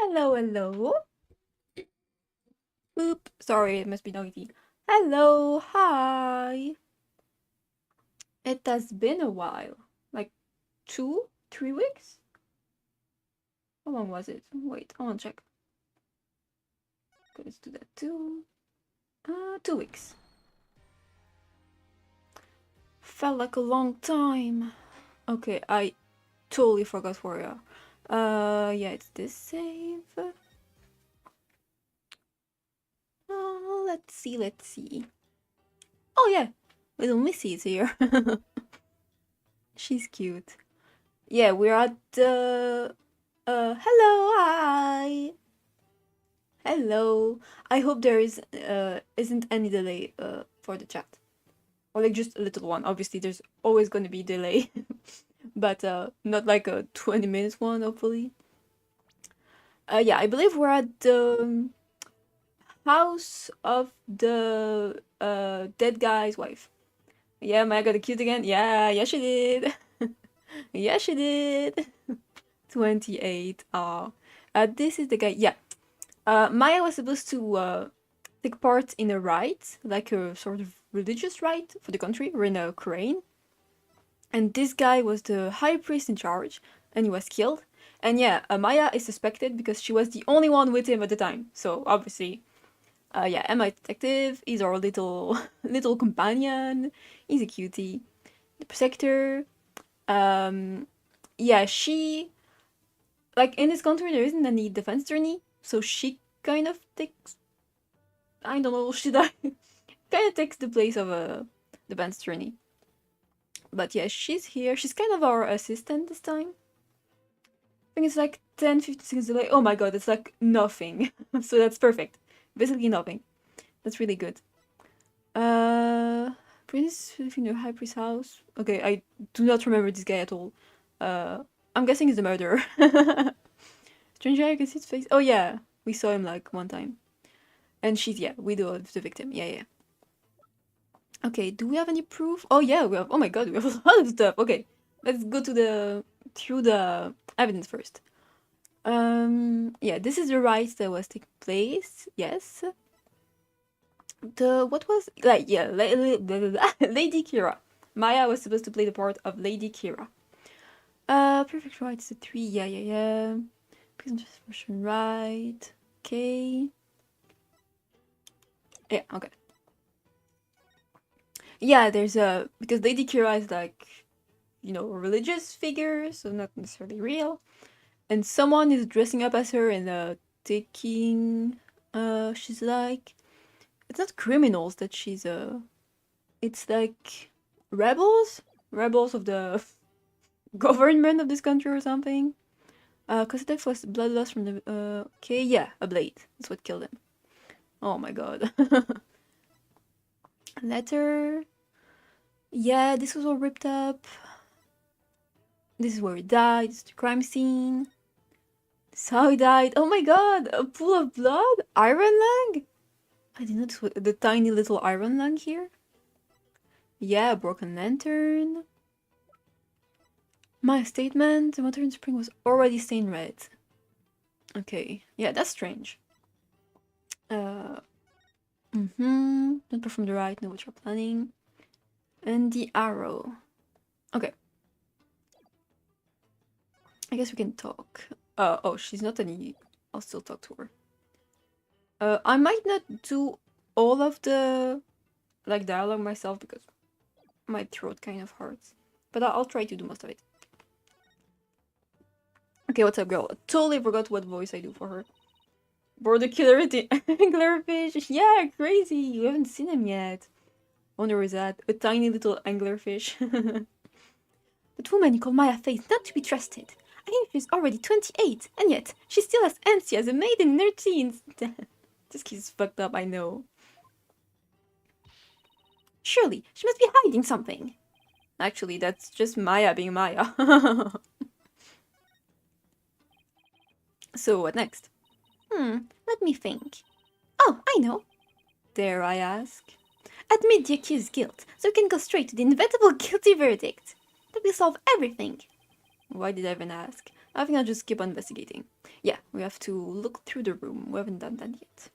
Hello, hello. Oop, sorry, it must be noisy. Hello, hi. It has been a while. Like 3 weeks? How long was it? Wait, I wanna check. Okay, let's do that too. 2 weeks. Felt like a long time. Okay, I totally forgot where we are. Yeah, it's this save. Let's see. Oh yeah, little Missy is here. She's cute. Yeah, we're at the hello, hi. Hello. I hope there isn't any delay for the chat. Or like just a little one. Obviously there's always gonna be delay. But not like a 20 minutes one, hopefully. Yeah, I believe we're at the house of the dead guy's wife. Yeah, Maya got accused again. Yeah, she did. Yeah, she did. 28. Oh. This is the guy. Yeah. Maya was supposed to take part in a rite, like a sort of religious rite for the country. We're in Ukraine. And this guy was the high priest in charge, and he was killed. And yeah, Maya is suspected because she was the only one with him at the time. So obviously, yeah, Emma is detective. He's our little little companion. He's a cutie. The protector. Yeah, she like in this country there isn't any defense attorney, so she kind of takes I don't know, should I kind of takes the place of a defense attorney. But yeah, she's here. She's kind of our assistant this time. I think it's like 10-15 seconds delay. Oh my god, it's like nothing. So that's perfect. Basically nothing. That's really good. Prince in the high priest's house. Okay, I do not remember this guy at all. I'm guessing he's the murderer. Stranger, I can see his face. Oh yeah, we saw him like one time. And she's, yeah, widow of the victim. Yeah. Okay, do we have any proof? Oh yeah, we have. Oh my god, we have a lot of stuff. Okay, let's go through the evidence first. Yeah, this is the rite that was taking place. Yes. What was like? Yeah, Lady Kira. Maya was supposed to play the part of Lady Kira. Perfect right. It's a 3. Yeah. Prison version right. Okay. Yeah. Okay. Yeah, there's a because Lady Kira is like, a religious figure, so not necessarily real. And someone is dressing up as her and taking. She's like, it's not criminals that she's it's like rebels of the government of this country or something. Cause death was blood loss from the okay, yeah, a blade. That's what killed him. Oh my god. Letter. Yeah, this was all ripped up. This is where he died. It's the crime scene. This is how he died. Oh my god, a pool of blood? Iron lung? I didn't notice the tiny little iron lung here. Yeah, broken lantern. My statement, the water in spring was already stained red. Okay, yeah, that's strange. Don't perform the right, know what you're planning. And the arrow. Okay. I guess we can talk. Oh, she's not any. I'll still talk to her. I might not do all of the like dialogue myself because my throat kind of hurts. But I'll try to do most of it. Okay, what's up, girl? I totally forgot what voice I do for her. Border killer anglerfish. Yeah, crazy. You haven't seen him yet. Wonder where is that? A tiny little anglerfish. That woman you call Maya Faye is not to be trusted. I think she's already 28, and yet she still has antsy as a maiden in her teens. This kid is fucked up, I know. Surely, she must be hiding something. Actually, that's just Maya being Maya. So, what next? Let me think. Oh, I know. Dare I ask? Admit the accused's guilt, so we can go straight to the inevitable guilty verdict. That will solve everything. Why did I even ask? I think I'll just keep on investigating. Yeah, we have to look through the room. We haven't done that yet.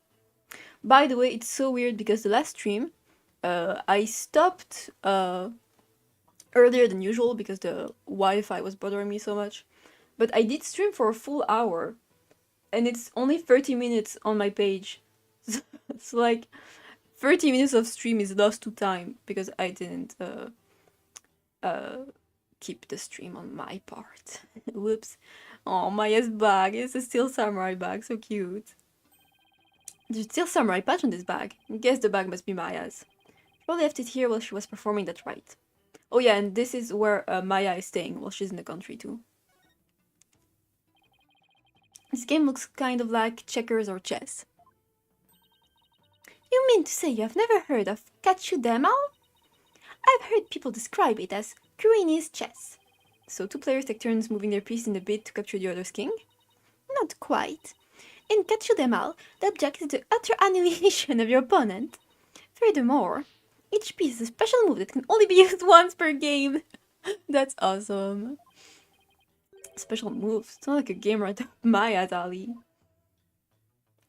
By the way, it's so weird because the last stream, I stopped earlier than usual because the Wi-Fi was bothering me so much. But I did stream for a full hour, and it's only 30 minutes on my page. It's like 30 minutes of stream is lost to time because I didn't keep the stream on my part. Whoops. Oh, Maya's bag. It's a steel samurai bag. So cute. There's still samurai patch on this bag. I guess the bag must be Maya's. Probably left it here while she was performing that rite. Oh yeah, and this is where Maya is staying while she's in the country too. This game looks kind of like checkers or chess. You mean to say you have never heard of Katsudama? I've heard people describe it as Koreanese chess. So two players take turns moving their piece in the bid to capture the other's king? Not quite. In Katsudama, the object is the utter annihilation of your opponent. Furthermore, each piece is a special move that can only be used once per game. That's awesome. Special moves. It's not like a game right up Maya's alley.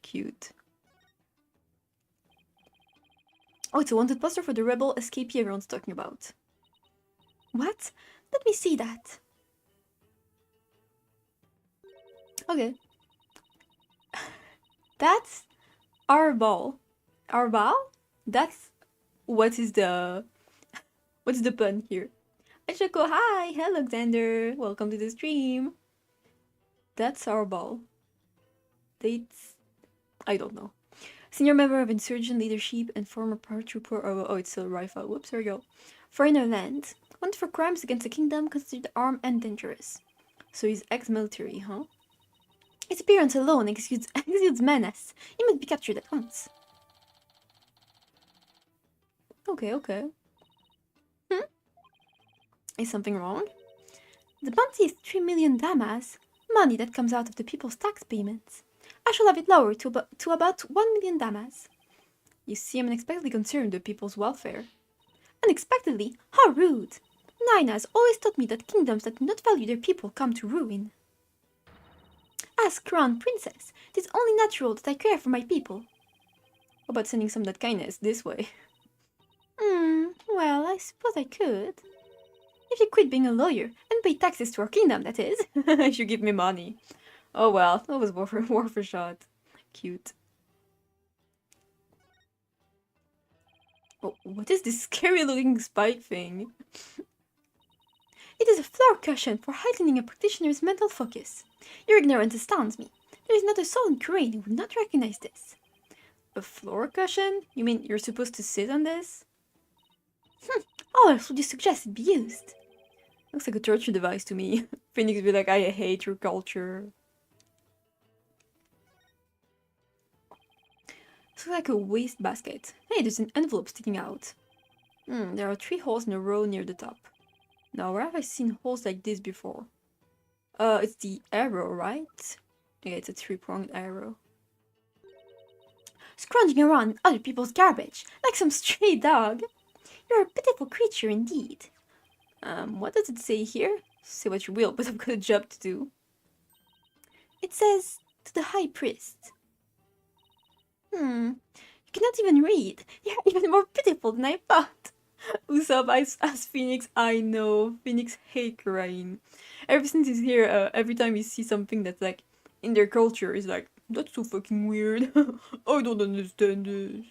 Cute. Oh, it's a wanted poster for the rebel escapee everyone's talking about. What? Let me see that. Okay. That's our ball. Our ball? That's what is the what's the pun here? Hi Choco, hi! Hello Alexander! Welcome to the stream. That's our ball. Dates I don't know. Senior member of insurgent leadership and former paratrooper. Oh, it's a rifle. Whoops, there we go. Foreigner land. Wanted for crimes against the kingdom, considered armed and dangerous. So he's ex-military, huh? His appearance alone exudes menace. He must be captured at once. Okay. Is something wrong? The bounty is 3 million damas, money that comes out of the people's tax payments. I shall have it lowered to about 1 million damas. You see, I'm unexpectedly concerned with people's welfare. Unexpectedly? How rude! Naina has always taught me that kingdoms that do not value their people come to ruin. As crown princess, it is only natural that I care for my people. How about sending some of that kindness this way? Well, I suppose I could. If you quit being a lawyer and pay taxes to our kingdom, that is. You should give me money. Oh well, that was worth a shot. Cute. Oh, what is this scary looking spike thing? It is a floor cushion for heightening a practitioner's mental focus. Your ignorance astounds me. There is not a soul in Korea who would not recognize this. A floor cushion? You mean you're supposed to sit on this? How else would you suggest it be used? Looks like a torture device to me. Phoenix would be like, I hate your culture. Looks like a waste basket. Hey, there's an envelope sticking out. There are 3 holes in a row near the top. Now, where have I seen holes like this before? It's the arrow, right? Yeah, it's a 3-pronged arrow. Scrounging around other people's garbage, like some stray dog. You're a pitiful creature indeed. What does it say here? Say what you will, but I've got a job to do. It says, to the high priest. You cannot even read. You're even more pitiful than I thought. Usopp as Phoenix, I know. Phoenix hate Karain. Ever since he's here, every time you see something that's like in their culture, he's like, that's so fucking weird. I don't understand this.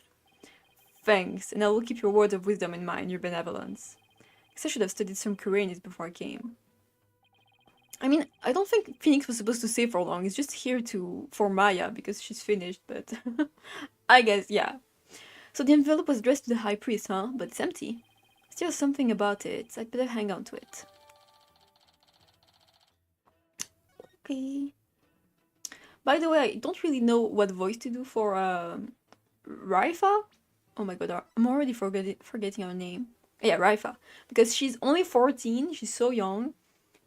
Thanks, and I will keep your words of wisdom in mind, your benevolence. Guess I should have studied some Koreanese before I came. I mean, I don't think Phoenix was supposed to stay for long. He's just here for Maya because she's finished, but I guess, yeah. So the envelope was addressed to the high priest, huh? But it's empty. Still something about it. I'd better hang on to it. Okay. By the way, I don't really know what voice to do for Raifa. Oh my god, I'm already forgetting her name. Yeah, Raifa. Because she's only 14, she's so young.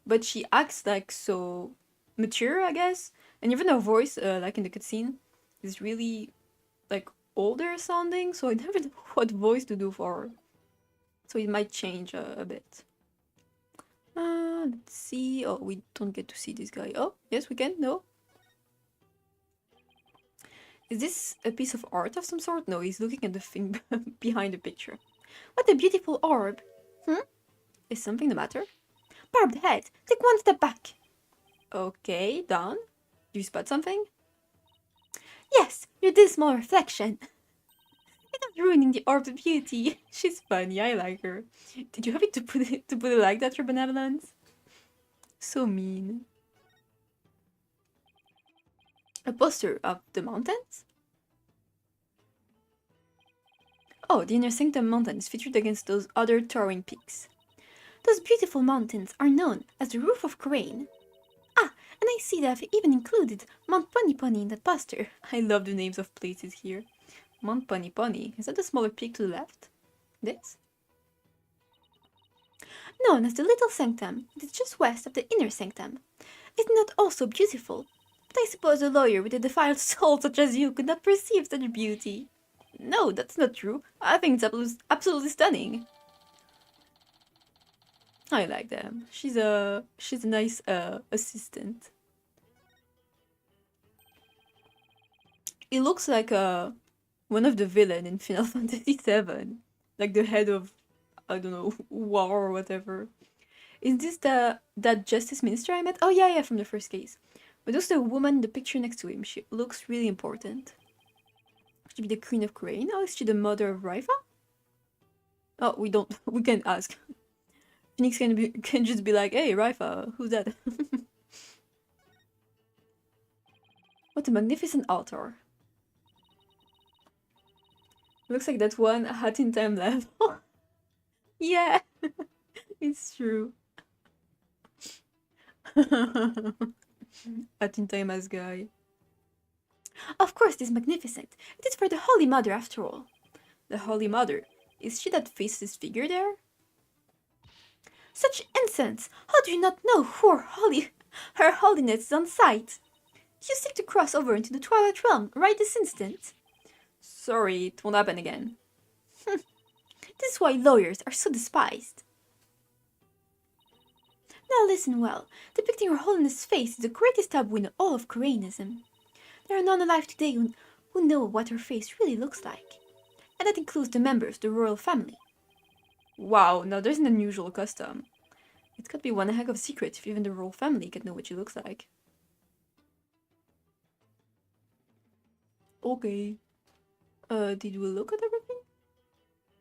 But she acts like so mature, I guess. And even her voice, like in the cutscene, is really like older sounding. So I never know what voice to do for her. So it might change a bit. Let's see. Oh, we don't get to see this guy. Oh, yes, we can. No. Is this a piece of art of some sort? No, he's looking at the thing behind the picture. What a beautiful orb. Is something the matter? Barbed head, take one step back. Okay, done. Do you spot something? Yes, your dismal reflection. You're not ruining the orb's beauty. She's funny, I like her. Did you have it to put it like that, your benevolence? So mean. A poster of the mountains? Oh, the Inner Sanctum Mountain is featured against those other towering peaks. Those beautiful mountains are known as the Roof of Crane. Ah, and I see they have even included Mount Pony Pony in that poster. I love the names of places here. Mount Pony Pony. Is that the smaller peak to the left? This? Known as the Little Sanctum, it is just west of the Inner Sanctum. Is it not also beautiful? But I suppose a lawyer with a defiled soul such as you could not perceive such beauty. No, that's not true. I think it's absolutely stunning. I like them. She's a nice assistant. It looks like one of the villain in Final Fantasy VII, like the head of, I don't know, war or whatever. Is this that justice minister I met? Oh yeah, from the first case. But also the woman in the picture next to him. She looks really important. Should be the Queen of Crane. Oh, is she the mother of Rifa? Oh, we can't ask. Phoenix can just be like, hey, Rifa, who's that? What a magnificent altar. Looks like that one Hat in Time level. Yeah, it's true. Hat in Time as guy. Of course, it is magnificent. It is for the Holy Mother, after all. The Holy Mother. Is she that faceless figure there? Such insolence! How do you not know who Her Holiness is on sight? You seek to cross over into the Twilight Realm right this instant? Sorry, it won't happen again. This is why lawyers are so despised. Now listen well. Depicting Her Holiness' face is the greatest taboo in all of Koreanism. There are none alive today who know what her face really looks like. And that includes the members of the royal family. Wow, now there's an unusual custom. It could be one heck of a secret if even the royal family could know what she looks like. Okay. Did we look at everything?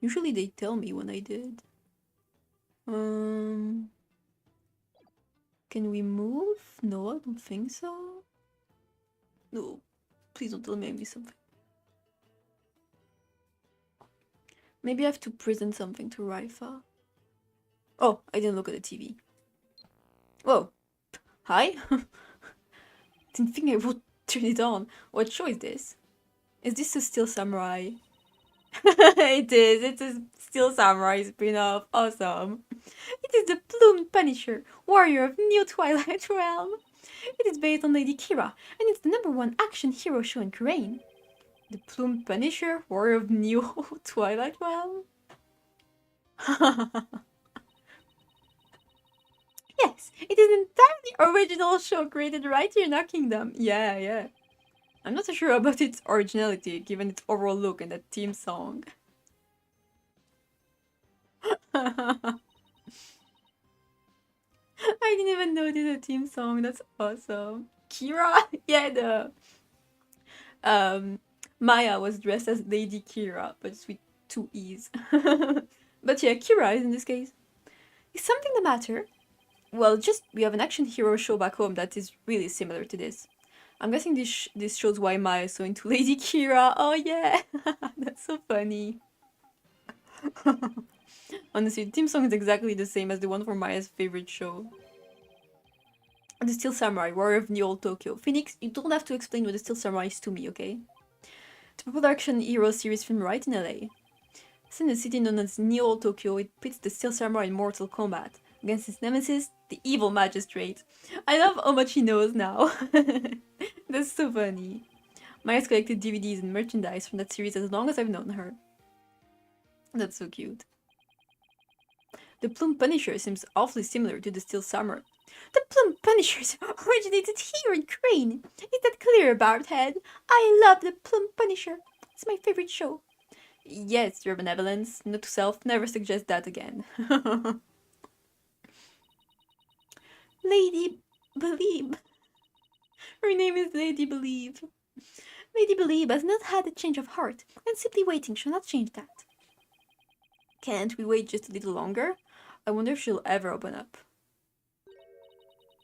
Usually they tell me when I did. Can we move? No, I don't think so. No, please don't tell me I missed something. Maybe I have to present something to Rifa. Oh, I didn't look at the TV. Whoa. Hi? Didn't think I would turn it on. What show is this? Is this a Steel Samurai? It is. It's a Steel Samurai spin-off. Awesome. It is the Plumed Punisher, warrior of New Twilight Realm. It is based on Lady Kira, and it's the #1 action hero show in Korean. The Plumed Punisher, warrior of New Twilight Realm? Yes, it is an entirely original show created right here in our kingdom. Yeah. I'm not so sure about its originality, given its overall look and that theme song. I didn't even notice a theme song. That's awesome. Kira? Yeah, Maya was dressed as Lady Kira, but with 2 E's. But yeah, Kira is in this case. Is something the matter? Well, we have an action hero show back home that is really similar to this. I'm guessing this shows why Maya is so into Lady Kira. Oh yeah, that's so funny. Honestly, the theme song is exactly the same as the one from Maya's favorite show. The Steel Samurai, Warrior of New Old Tokyo. Phoenix, you don't have to explain what the Steel Samurai is to me, okay? It's a popular action hero series film right in LA. Set in a city known as New Old Tokyo, it pits the Steel Samurai in mortal combat against his nemesis, the evil magistrate. I love how much he knows now. That's so funny. Maya's collected DVDs and merchandise from that series as long as I've known her. That's so cute. The Plume Punisher seems awfully similar to the Steel Summer. The Plume Punishers originated here in Crane. Is that clear, Bardhead? I love the Plume Punisher. It's my favorite show. Yes, your benevolence. Note to self, never suggest that again. Lady Believe. Her name is Lady Believe. Lady Believe has not had a change of heart, and simply waiting shall not change that. Can't we wait just a little longer? I wonder if she'll ever open up.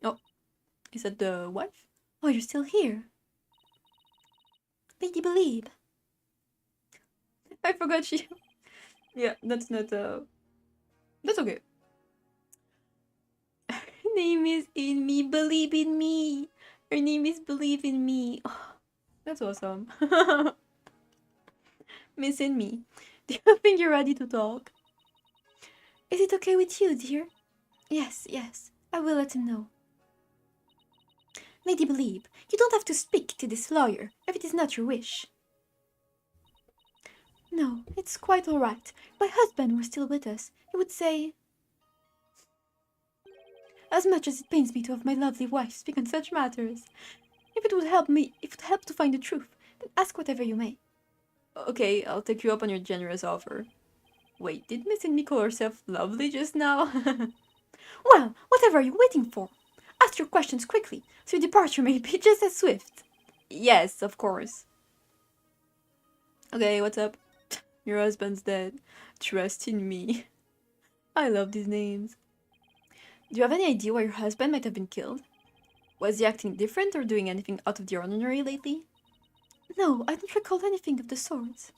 Oh, is that the wife? Oh, you're still here. Lady Believe. I forgot she... Yeah, that's not, that's okay. Her name is In Me, Believe in Me. Her name is Believe in Me. Oh, that's awesome. Missing me. Do you think you're ready to talk? Is it okay with you, dear? Yes, yes. I will let him know. Lady Believe, you don't have to speak to this lawyer if it is not your wish. No, it's quite all right. If my husband were still with us, he would say... As much as it pains me to have my lovely wife speak on such matters, if it would help to find the truth, then ask whatever you may. Okay, I'll take you up on your generous offer. Wait, did Miss Inmi call herself lovely just now? Well, whatever are you waiting for? Ask your questions quickly, so your departure may be just as swift. Yes, of course. Okay, what's up? Your husband's dead. Trust in me. I love these names. Do you have any idea why your husband might have been killed? Was he acting different or doing anything out of the ordinary lately? No, I don't recall anything of the sort.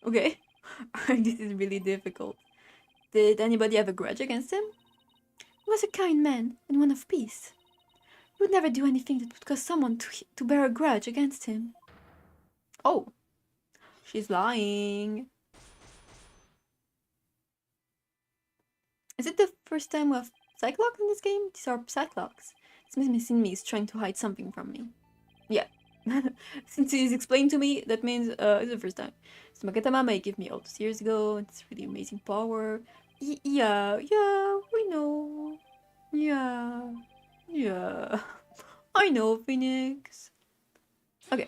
Okay. This is really difficult. Did anybody have a grudge against him? He was a kind man and one of peace. He would never do anything that would cause someone to bear a grudge against him. Oh, she's lying. Is it the first time we have Psylocke in this game? These are Psylocke. It's missing me is trying to hide something from me. Yeah. Since he's explained to me, that means it's the first time. So Magatama may give me all those years ago. It's really amazing power. Yeah, we know. Yeah. I know, Phoenix. Okay.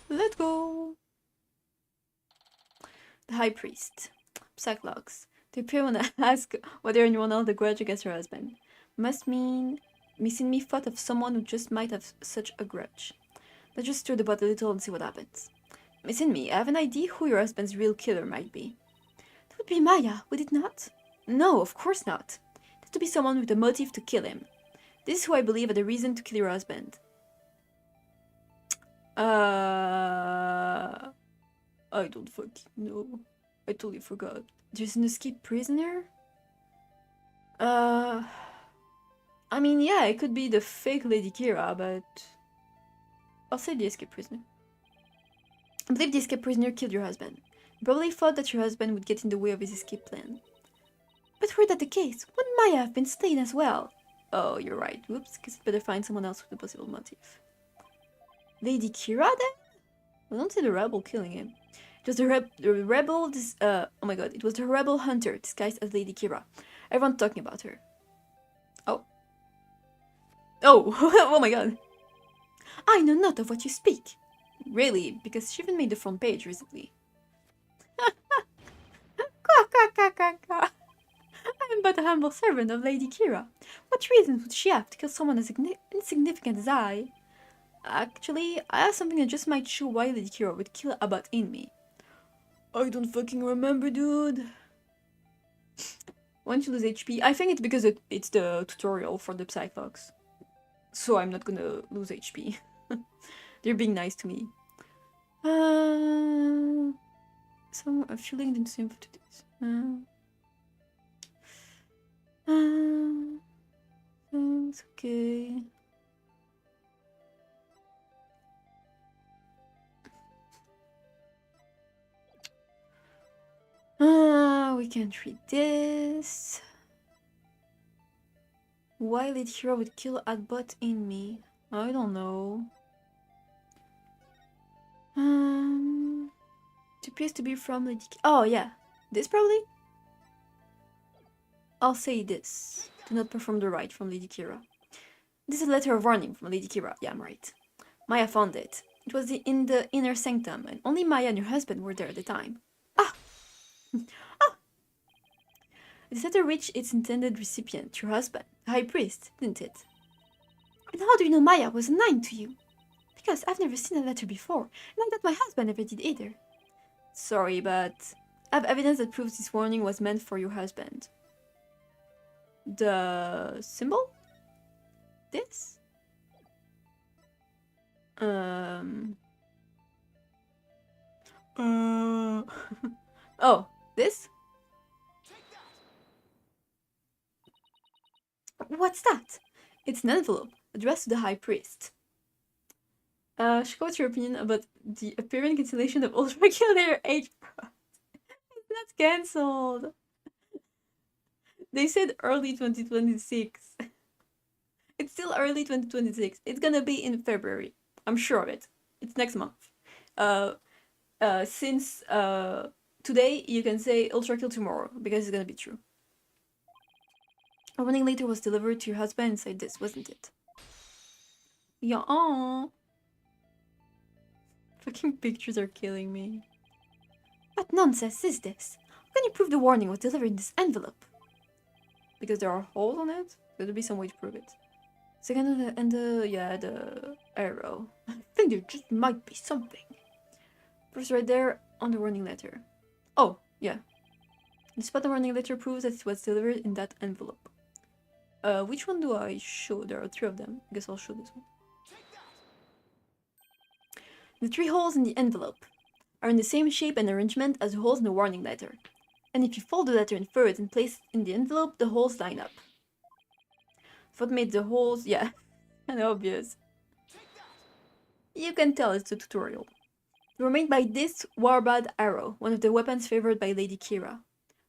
Let's go. The High Priest. Psylocke. To appear when I ask whether anyone held a grudge against her husband. Must mean missing me thought of someone who just might have such a grudge. Let's just stir the pot a little and see what happens. Missing me, I have an idea who your husband's real killer might be. That would be Maya, would it not? No, of course not. It has to be someone with a motive to kill him. This is who I believe had a reason to kill your husband. I don't fucking know. I totally forgot. There's an escaped prisoner? I mean, yeah, it could be the fake Lady Kira, but... I'll say the escaped prisoner. I believe the escaped prisoner killed your husband. You probably thought that your husband would get in the way of his escape plan. But were that the case, wouldn't Maya have been slain as well? Oh, you're right. Whoops, guess I'd better find someone else with a possible motive. Lady Kira, then? Well, don't say the rebel killing him. It was the rebel, oh my god, it was the rebel hunter disguised as Lady Kira. Everyone's talking about her. Oh. Oh, oh my god. I know not of what you speak. Really, because she even made the front page recently. I am but a humble servant of Lady Kira. What reason would she have to kill someone as insignificant as I? Actually, I have something that just might show why Lady Kira would kill Abbott in me. I don't fucking remember, dude. Once you lose HP, I think it's because it's the tutorial for the Psylocke. So I'm not gonna lose HP. They're being nice to me. So I'm feeling the same for this. It's okay. We can't read this. Why Lady Kira would kill Adbot in me? I don't know. appears to be from Lady Oh, yeah. This probably? I'll say this. Do not perform the rite from Lady Kira. This is a letter of warning from Lady Kira. Yeah, I'm right. Maya found it. It was in the inner sanctum, and only Maya and her husband were there at the time. Ah! Ah! This letter reached its intended recipient, your husband, the high priest, didn't it? And how do you know Maya was a 9 to you? Because I've never seen a letter before, and I thought my husband never did either. Sorry, but I have evidence that proves this warning was meant for your husband. The symbol? This? Oh, this? What's that? It's an envelope addressed to the high priest. What's your opinion about the apparent cancellation of ultra-regular age? It's not cancelled. They said early 2026. It's still early 2026. It's gonna be in February. I'm sure of it. It's next month. Since today, you can say ultra kill tomorrow because it's gonna be true. A warning later was delivered to your husband inside this, wasn't it? Yeah. Fucking pictures are killing me. What nonsense is this? How can you prove the warning was delivered in this envelope? Because there are holes on it? There'll be some way to prove it. Second, and the arrow. I think there just might be something. Proof's right there on the warning letter. Oh, yeah. The spot the warning letter proves that it was delivered in that envelope. Which one do I show? There are 3 of them. I guess I'll show this one. The 3 holes in the envelope are in the same shape and arrangement as the holes in the warning letter. And if you fold the letter in thirds and place it in the envelope, the holes line up. What made the holes? Yeah, kind of obvious. You can tell it's a tutorial. They were made by this Warbad arrow, one of the weapons favored by Lady Kira.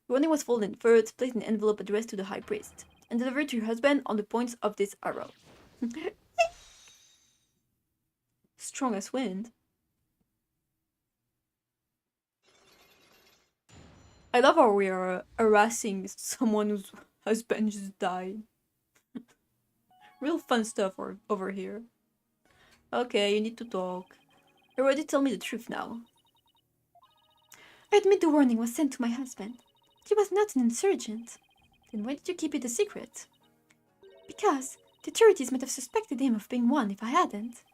The warning was folded in thirds, placed in an envelope addressed to the high priest, and delivered to your husband on the points of this arrow. Strong as wind. I love how we are harassing someone whose husband just died. Real fun stuff over here. Okay, you need to talk. You already tell me the truth now. I admit the warning was sent to my husband. He was not an insurgent. Then why did you keep it a secret? Because the authorities might have suspected him of being one if I hadn't.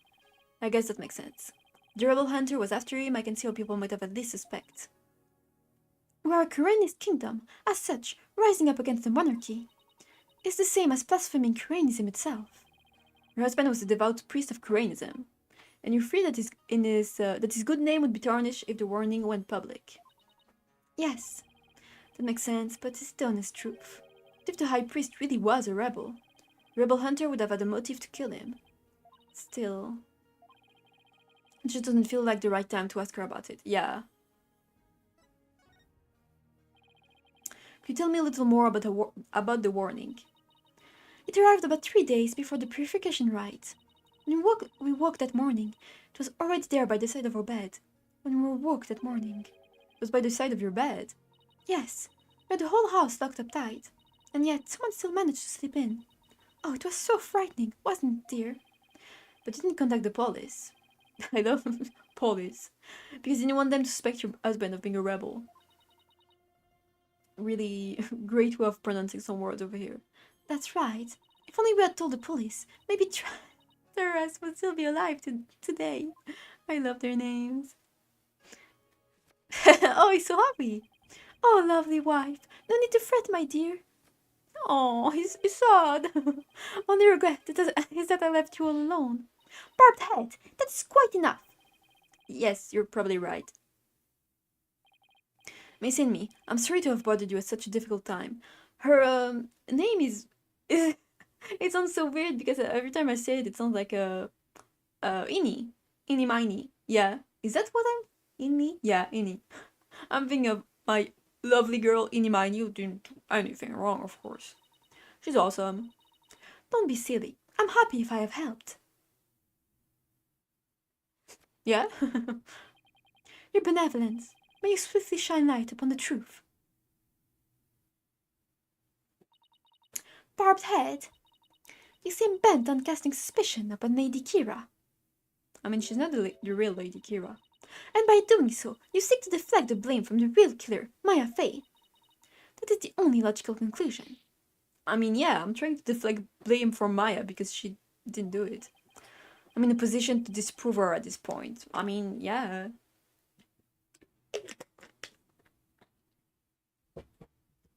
I guess that makes sense. The rebel hunter was after him. I can see how people might have at least suspect. We are a Kuranist kingdom, as such, rising up against the monarchy. It's the same as blaspheming Kuranism itself. Your husband was a devout priest of Kuranism, and you're afraid that his good name would be tarnished if the warning went public. Yes, that makes sense, but it's the honest truth. If the high priest really was a rebel, the rebel hunter would have had a motive to kill him. Still, it just doesn't feel like the right time to ask her about it. Yeah. Could you tell me a little more about the warning? It arrived about 3 days before the purification rite. When we woke that morning, it was already there by the side of our bed. When we woke that morning. It was by the side of your bed? Yes, we had the whole house locked up tight. And yet, someone still managed to slip in. Oh, it was so frightening, wasn't it, dear? But you didn't contact the police. I love police. Because you didn't want them to suspect your husband of being a rebel. Really great way of pronouncing some words over here. That's right. If only we had told the police, maybe the rest would still be alive today. I love their names. Oh, he's so happy. Oh, lovely wife. No need to fret, my dear. Oh, he's sad. Only regret is that I left you all alone. Barbed head, that's quite enough. Yes, you're probably right. Miss Me, I'm sorry to have bothered you at such a difficult time. Her name is it sounds so weird because every time I say it, it sounds like a Ini Mini. Yeah, is that what I'm Ini? Yeah, Ini. I'm thinking of my lovely girl Ini Mini who didn't do anything wrong, of course. She's awesome. Don't be silly. I'm happy if I have helped. Yeah. Your benevolence may you swiftly shine light upon the truth. Barbed head, you seem bent on casting suspicion upon Lady Kira. I mean, she's not the real Lady Kira. And by doing so, you seek to deflect the blame from the real killer, Maya Fey. That is the only logical conclusion. I mean, yeah, I'm trying to deflect blame from Maya because she didn't do it. I'm in a position to disprove her at this point. I mean, yeah.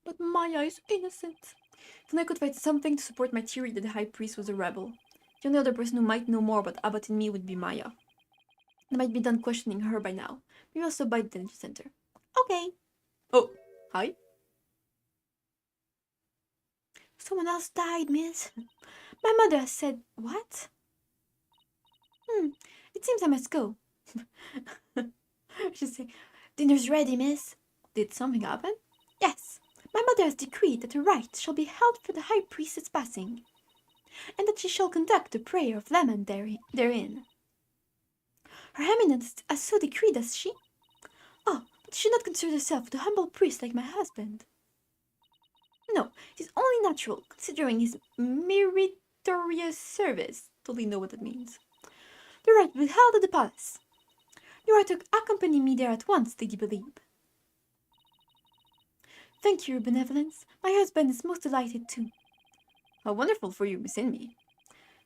But Maya is innocent. Then I could find something to support my theory that the High Priest was a rebel. The only other person who might know more about Abbott and me would be Maya. I might be done questioning her by now. Maybe also by the detention center. Okay. Oh, hi. Someone else died, miss. My mother has said, what? It seems I must go. She said, dinner's ready, miss. Did something happen? Yes. My mother has decreed that a rite shall be held for the High Priestess passing, and that she shall conduct the prayer of lament therein. Her Eminence has so decreed, has she? Oh, but she should not consider herself the humble priest like my husband. No, it is only natural, considering his meritorious service. Totally know what that means. The rite will be held at the palace. You are to accompany me there at once, Lady Believe. Thank you, Your Benevolence. My husband is most delighted too. How wonderful for you, Miss Inmee.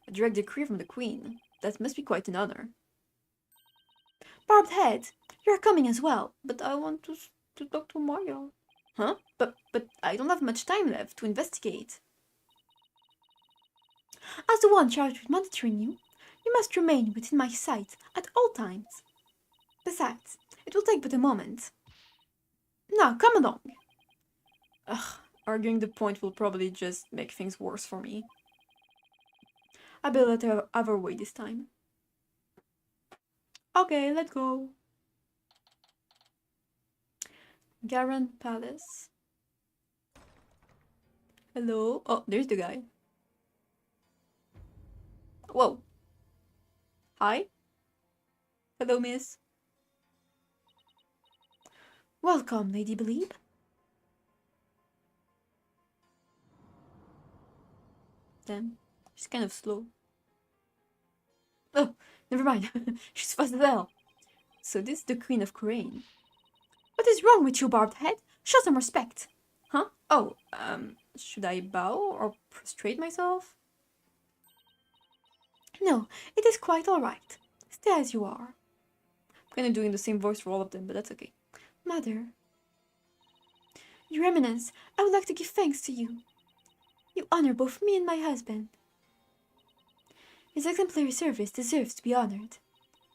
A direct decree from the Queen. That must be quite an honor. Barbed head, you are coming as well, but I want to talk to Maya. Huh? But I don't have much time left to investigate. As the one charged with monitoring you, you must remain within my sight at all times. Besides, it will take but a moment. Now, come along. Ugh, arguing the point will probably just make things worse for me. I better let her have her way this time. Okay, let's go. Garan Palace. Hello? Oh, there's the guy. Whoa. Hi? Hello, miss. Welcome, Lady Believe. Damn, she's kind of slow. Oh, never mind. She's fast as hell. So this is the Queen of Khura'in. What is wrong with you, Barbed Head? Show some respect. Huh? Oh, should I bow or prostrate myself? No, it is quite alright. Stay as you are. I'm kinda doing the same voice for all of them, but that's okay. Mother. Your Eminence, I would like to give thanks to you. You honor both me and my husband. His exemplary service deserves to be honored.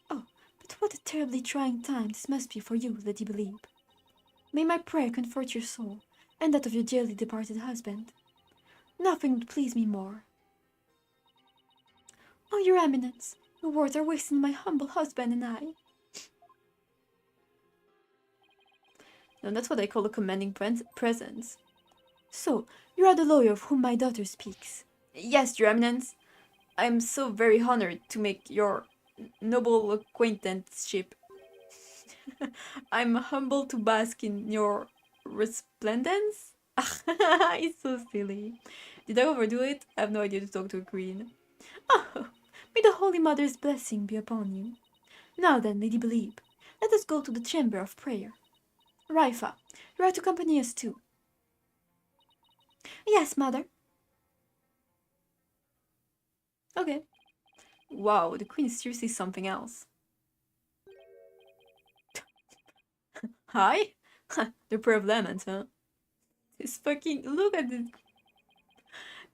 Oh, but what a terribly trying time this must be for you, Lady Believe. May my prayer comfort your soul, and that of your dearly departed husband. Nothing would please me more. Oh, Your Eminence, your words are wasting my humble husband and I. Now that's what I call a commanding presence. So, you are the lawyer of whom my daughter speaks. Yes, Your Eminence. I am so very honored to make your noble acquaintanceship. I'm humble to bask in your resplendence. It's so silly. Did I overdo it? I have no idea to talk to a queen. Oh, may the Holy Mother's blessing be upon you. Now then, Lady Believe, let us go to the chamber of prayer. Raifa, you are to accompany us too. Yes, Mother. Okay. Wow, the queen is seriously something else. Hi? The prayer of laments, huh? This fucking... Look at this.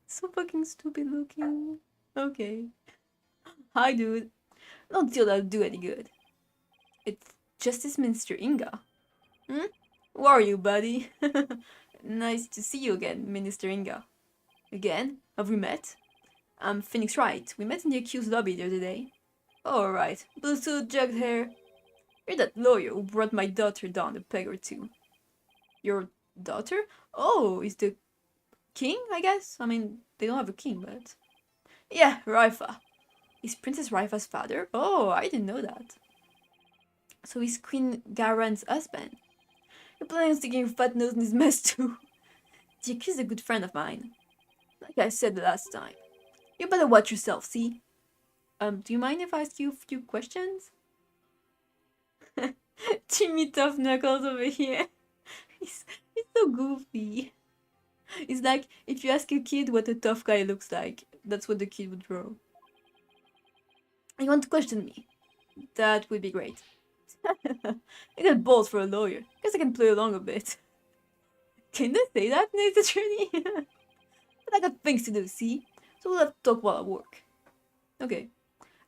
So fucking stupid looking. Okay. Hi, dude. Don't feel that'll do any good. It's Justice Minister Inga. Hmm? Who are you, buddy? Nice to see you again, Minister Inga. Again? Have we met? I'm Phoenix Wright. We met in the accused lobby the other day. Alright. Blue suit, jugged hair. You're that lawyer who brought my daughter down a peg or two. Your daughter? Oh, is the king, I guess? I mean, they don't have a king, but... Yeah, Raifa. Is Princess Raifa's father? Oh, I didn't know that. So he's Queen Garen's husband. You're planning on sticking your fat nose in this mess too. The accused is a good friend of mine. Like I said the last time. You better watch yourself, see? Do you mind if I ask you a few questions? Jimmy Tough Knuckles over here. He's, he's so goofy. It's like if you ask a kid what a tough guy looks like, that's what the kid would draw. You want to question me? That would be great. I got balls for a lawyer. Guess I can play along a bit. Can they say that, Nate Attorney? But I got things to do, see? So we'll have to talk while I work. Okay.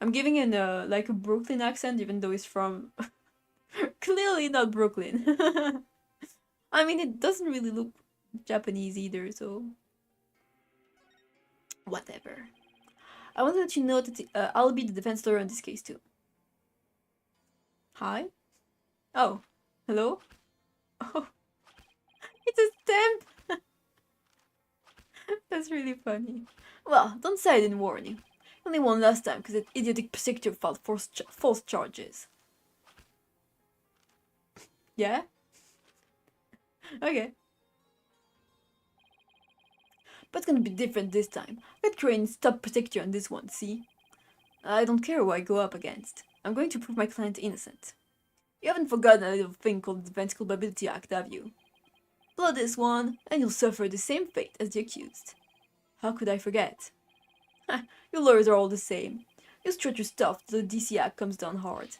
I'm giving in like a Brooklyn accent, even though he's from clearly not Brooklyn. I mean, it doesn't really look Japanese either, so whatever. I want to let you know that I'll be the defense lawyer on this case too. Hi? Oh, hello? Oh, it's a stamp! That's really funny. Well, don't say I didn't warn you. Only one last time because that idiotic prosecutor filed false charges. Yeah? Okay. But it's gonna be different this time. I got Crane's top prosecutor on this one, see? I don't care who I go up against. I'm going to prove my client innocent. You haven't forgotten a little thing called the Defense Culpability Act, have you? Blow this one, and you'll suffer the same fate as the accused. How could I forget? You lawyers are all the same. You stretch your stuff till the DC Act comes down hard.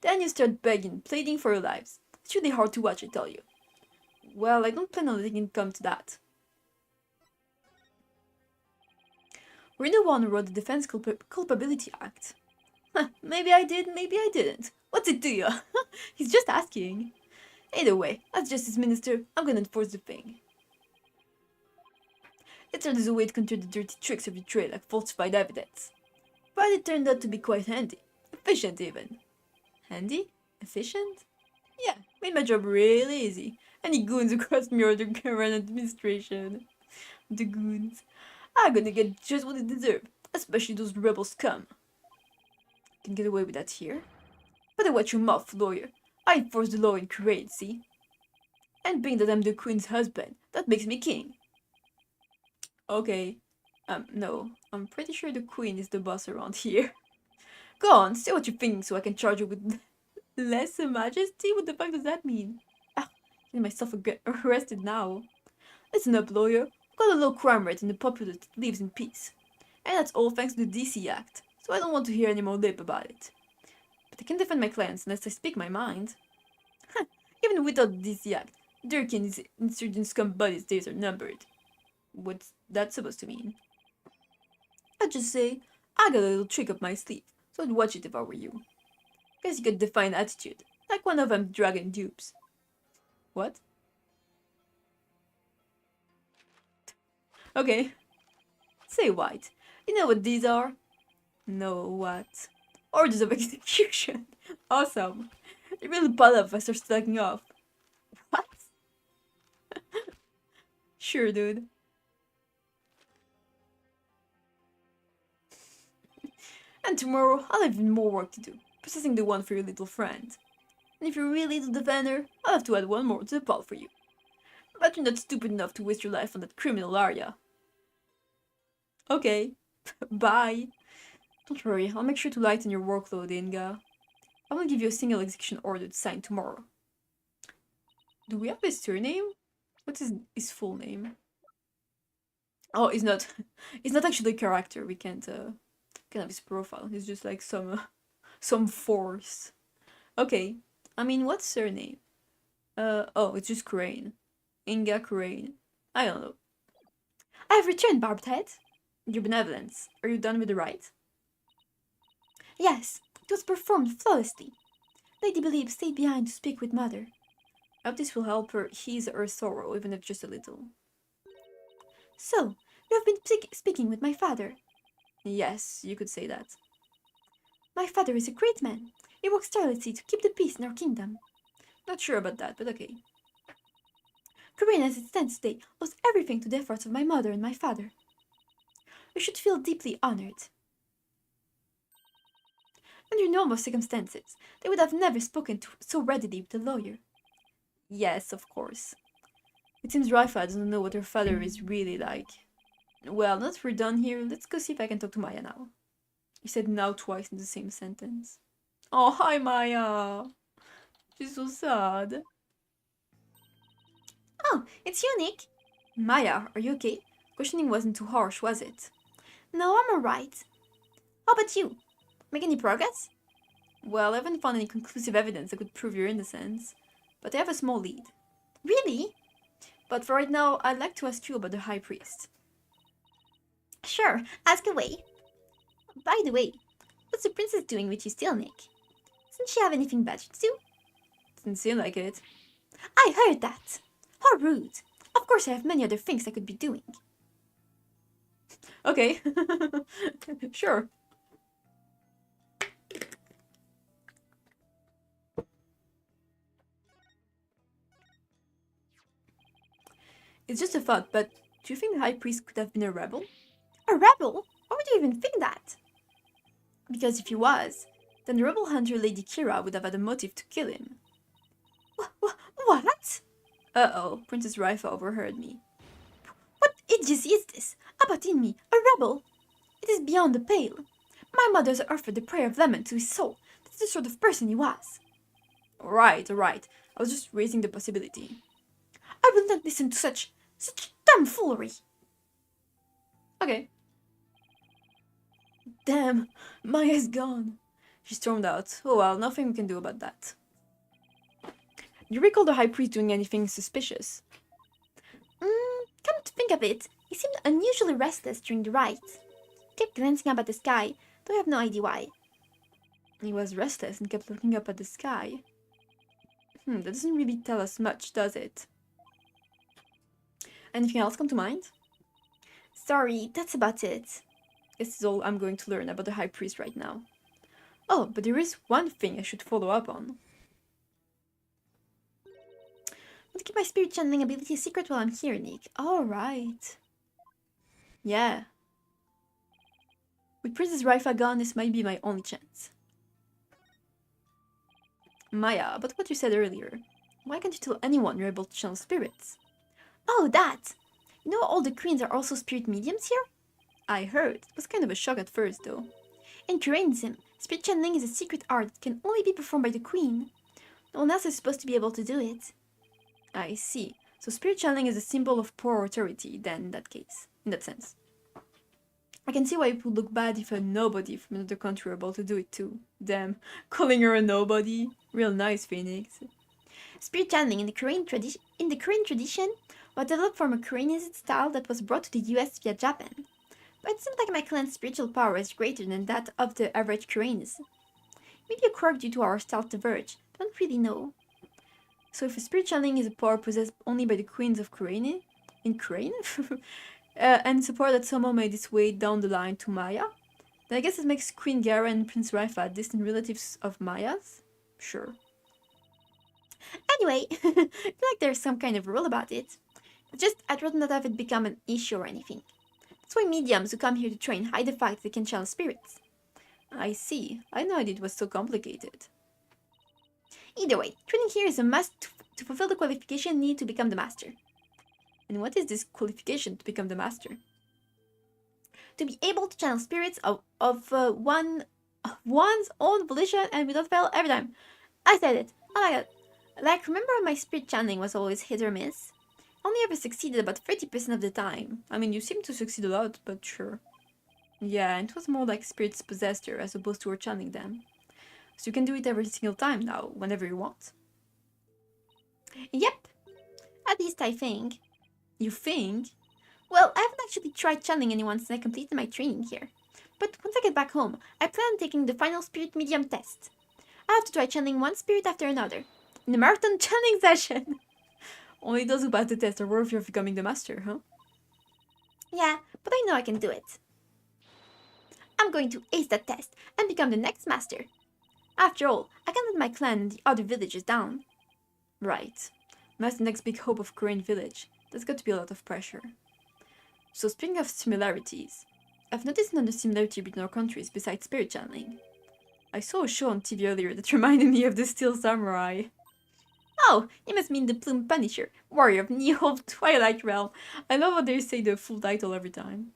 Then you start begging, pleading for your lives. It's really hard to watch, I tell you. Well, I don't plan on letting it come to that. Were you the one who wrote the Defense Culpability Act? Maybe I did, maybe I didn't. What's it to you? He's just asking. Either way, as Justice Minister, I'm gonna enforce the thing. It there's a way to counter the dirty tricks of your trade like falsified evidence. But it turned out to be quite handy. Efficient even. Handy? Efficient? Yeah, made my job really easy. Any goons who crossed me or the current administration. The goons. I'm gonna get just what they deserve, especially those rebel scum. Can get away with that here? Better watch your mouth, lawyer. I enforce the law in Crane, see? And being that I'm the queen's husband, that makes me king. Okay. No. I'm pretty sure the queen is the boss around here. Go on, say what you're thinking so I can charge you with less majesty? What the fuck does that mean? Ah, getting myself arrested now. Listen up, lawyer. We've got a low crime rate and the populace lives in peace. And that's all thanks to the DC Act, so I don't want to hear any more lip about it. But I can't defend my clients unless I speak my mind. Even without the DC Act, Durkee and his insurgent scum buddies' days are numbered. What's that supposed to mean? I'd just say, I got a little trick up my sleeve, so I'd watch it if I were you. Guess you could define attitude, like one of them dragon dupes. What? Okay. Say White, you know what these are? No, what? Orders of execution. Awesome. They really pile up if I start slacking off. What? Sure, dude. And tomorrow, I'll have even more work to do, processing the one for your little friend. And if you're really the defender, I'll have to add one more to the pile for you. But you're not stupid enough to waste your life on that criminal Arya. Okay, bye. Don't worry, I'll make sure to lighten your workload, Inga. I will give you a single execution order to sign tomorrow. Do we have his surname? What's his full name? Oh, he's not. He's not actually a character. We can't have his profile. He's just like some force. Okay. I mean, what's surname? Oh, it's just Crane. Inga Crane. I don't know. I have returned, Barbed Head. Your benevolence. Are you done with the rite? Yes, it was performed flawlessly. Lady Believe stayed behind to speak with Mother. I hope this will help her ease her sorrow, even if just a little. So, you have been speaking with my father? Yes, you could say that. My father is a great man. He works tirelessly to keep the peace in our kingdom. Not sure about that, but okay. Korean as it stands today owes everything to the efforts of my mother and my father. You should feel deeply honored. Under normal circumstances, they would have never spoken so readily with a lawyer. Yes, of course. It seems Raifa doesn't know what her father is really like. Well, now that we're done here, let's go see if I can talk to Maya now. He said now twice in the same sentence. Oh, hi Maya! She's so sad. Oh, it's you, Nick. Maya, are you okay? Questioning wasn't too harsh, was it? No, I'm alright. How about you? Make any progress? Well, I haven't found any conclusive evidence that could prove your innocence, but I have a small lead. Really? But for right now, I'd like to ask you about the High Priest. Sure, ask away. By the way, what's the princess doing with you still, Nick? Doesn't she have anything better to do? Didn't seem like it. I heard that. How rude. Of course, I have many other things I could be doing. Okay. Sure. It's just a thought, but do you think the High Priest could have been a rebel? A rebel? Why would you even think that? Because if he was, then the rebel hunter Lady Kira would have had a motive to kill him. What? Uh-oh, Princess Raifa overheard me. What idiocy is this? About in me, a rebel? It is beyond the pale. My mother's offered the prayer of lament to his soul. That's the sort of person he was. Alright. I was just raising the possibility. I will not listen to such tomfoolery. Okay. Damn, Maya's gone. She stormed out. Oh well, nothing we can do about that. Do you recall the High Priest doing anything suspicious? Come to think of it, he seemed unusually restless during the ride. He kept glancing up at the sky, though I have no idea why. He was restless and kept looking up at the sky. That doesn't really tell us much, does it? Anything else come to mind? Sorry, that's about it. This is all I'm going to learn about the High Priest right now. Oh, but there is one thing I should follow up on. I'll keep my spirit channeling ability a secret while I'm here, Nick. Alright. Yeah. With Princess Raifa gone, this might be my only chance. Maya, about what you said earlier. Why can't you tell anyone you're able to channel spirits? Oh, that! You know all the queens are also spirit mediums here? I heard. It was kind of a shock at first, though. In Curanism, spirit channeling is a secret art that can only be performed by the queen. No one else is supposed to be able to do it. I see. So spirit channeling is a symbol of power authority, then, in that case. In that sense. I can see why it would look bad if a nobody from another country were able to do it too. Damn, calling her a nobody. Real nice, Phoenix. Spirit channeling in the Korean tradition was developed from a Koreanized style that was brought to the US via Japan. But it seems like my clan's spiritual power is greater than that of the average Koreans. Maybe a quirk due to our styles diverge, I don't really know. So if a spirit channeling is a power possessed only by the queens of Korean, and it's a power that somehow made its way down the line to Maya, then I guess it makes Queen Gara and Prince Raifa distant relatives of Maya's? Sure. Anyway, I feel like there's some kind of rule about it. But just, I'd rather not have it become an issue or anything. That's why mediums who come here to train hide the fact they can channel spirits. I see. I had no idea it was so complicated. Either way, training here is a must to fulfill the qualification needed to become the master. And what is this qualification to become the master? To be able to channel spirits of one's own volition and without fail every time. I said it. Oh my god. Like, remember when my spirit channeling was always hit or miss? I only ever succeeded about 30% of the time. I mean, you seem to succeed a lot, but sure. Yeah, and it was more like spirits possessed her as opposed to her channeling them. So you can do it every single time now, whenever you want. Yep. At least I think. You think? Well, I haven't actually tried channeling anyone since I completed my training here. But once I get back home, I plan on taking the final spirit medium test. I have to try channeling one spirit after another. In a marathon channeling session. Only those who pass the test are worthy of becoming the master, huh? Yeah, but I know I can do it. I'm going to ace that test and become the next master. After all, I can't let my clan and the other villages down. Right. That's the next big hope of Korean village. There's got to be a lot of pressure. So speaking of similarities, I've noticed another similarity between our countries besides spirit channeling. I saw a show on TV earlier that reminded me of the Steel Samurai. Oh, you must mean the Plume Punisher, warrior of New Hope Twilight Realm. I love how they say the full title every time.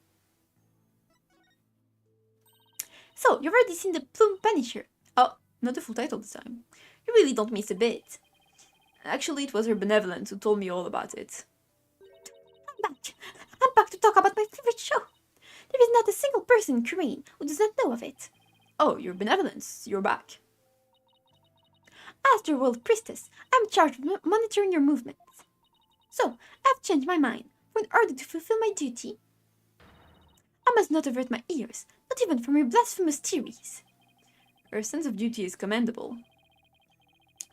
So, you've already seen the Plume Punisher. Oh, not the full title this time. You really don't miss a bit. Actually, it was her benevolence who told me all about it. I'm back. I'm back to talk about my favorite show. There is not a single person in Korean who does not know of it. Oh, your benevolence, you're back. As the world priestess, I'm charged with monitoring your movements. So, I've changed my mind. For in order to fulfill my duty, I must not avert my ears, not even from your blasphemous theories. Her sense of duty is commendable.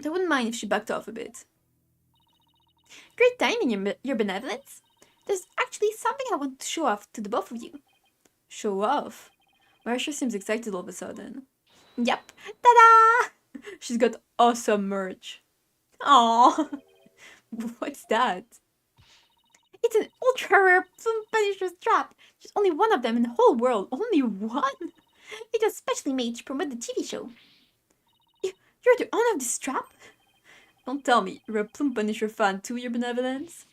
I wouldn't mind if she backed off a bit. Great timing, your benevolence. There's actually something I want to show off to the both of you. Show off? Marsha seems excited all of a sudden. Yep. Ta-da! She's got awesome merch. Aww. What's that? It's an ultra rare Plume Punisher strap. There's only one of them in the whole world. Only one? It was specially made to promote the TV show. You're the owner of this strap? Don't tell me, you're a Plume Punisher fan too, your benevolence?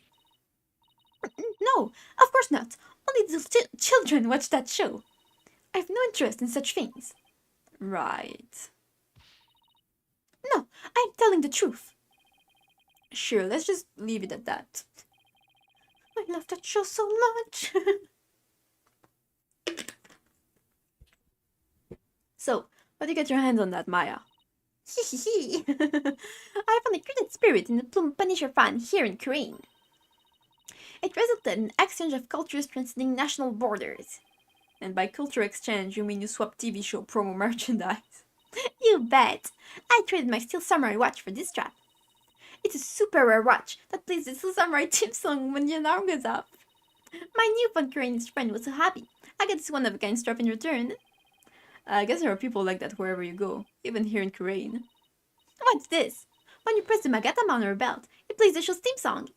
No, of course not. Only the children watch that show. I have no interest in such things. Right. No, I'm telling the truth. Sure, let's just leave it at that. I love that show so much. So, how do you get your hands on that, Maya? Hehehe. I found a great spirit in the Plume Punisher fan here in Korea. It resulted in an exchange of cultures transcending national borders. And by culture exchange, you mean you swap TV show promo merchandise? You bet! I traded my Steel Samurai watch for this strap. It's a super rare watch that plays the Steel Samurai theme song when the alarm goes off. My newfound Koreanist friend was so happy. I got this one-of-a-kind strap in return. I guess there are people like that wherever you go, even here in Korea. What's this? When you press the Magatama on her belt, it plays the show's theme song.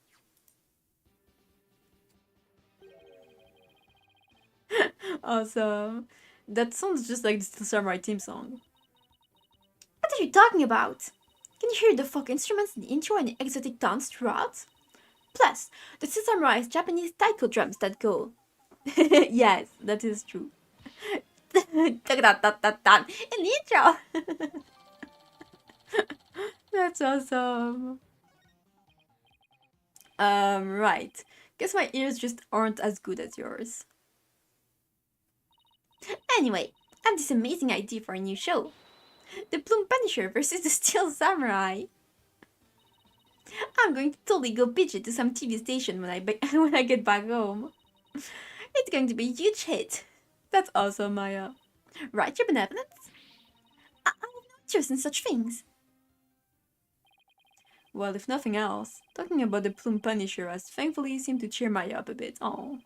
Awesome. That sounds just like the Steel Samurai theme song. What are you talking about? Can you hear the folk instruments in the intro and the exotic tones throughout? Plus, the Steel Samurai has Japanese taiko drums that go. Yes, that is true. In the intro! That's awesome. Right. Guess my ears just aren't as good as yours. Anyway, I have this amazing idea for a new show. The Plume Punisher versus the Steel Samurai. I'm going to totally go pitch it to some TV station when I get back home. It's going to be a huge hit. That's awesome, Maya. Right, your benevolence? I have no interest in such things. Well, if nothing else, talking about the Plume Punisher has thankfully seemed to cheer Maya up a bit. Oh,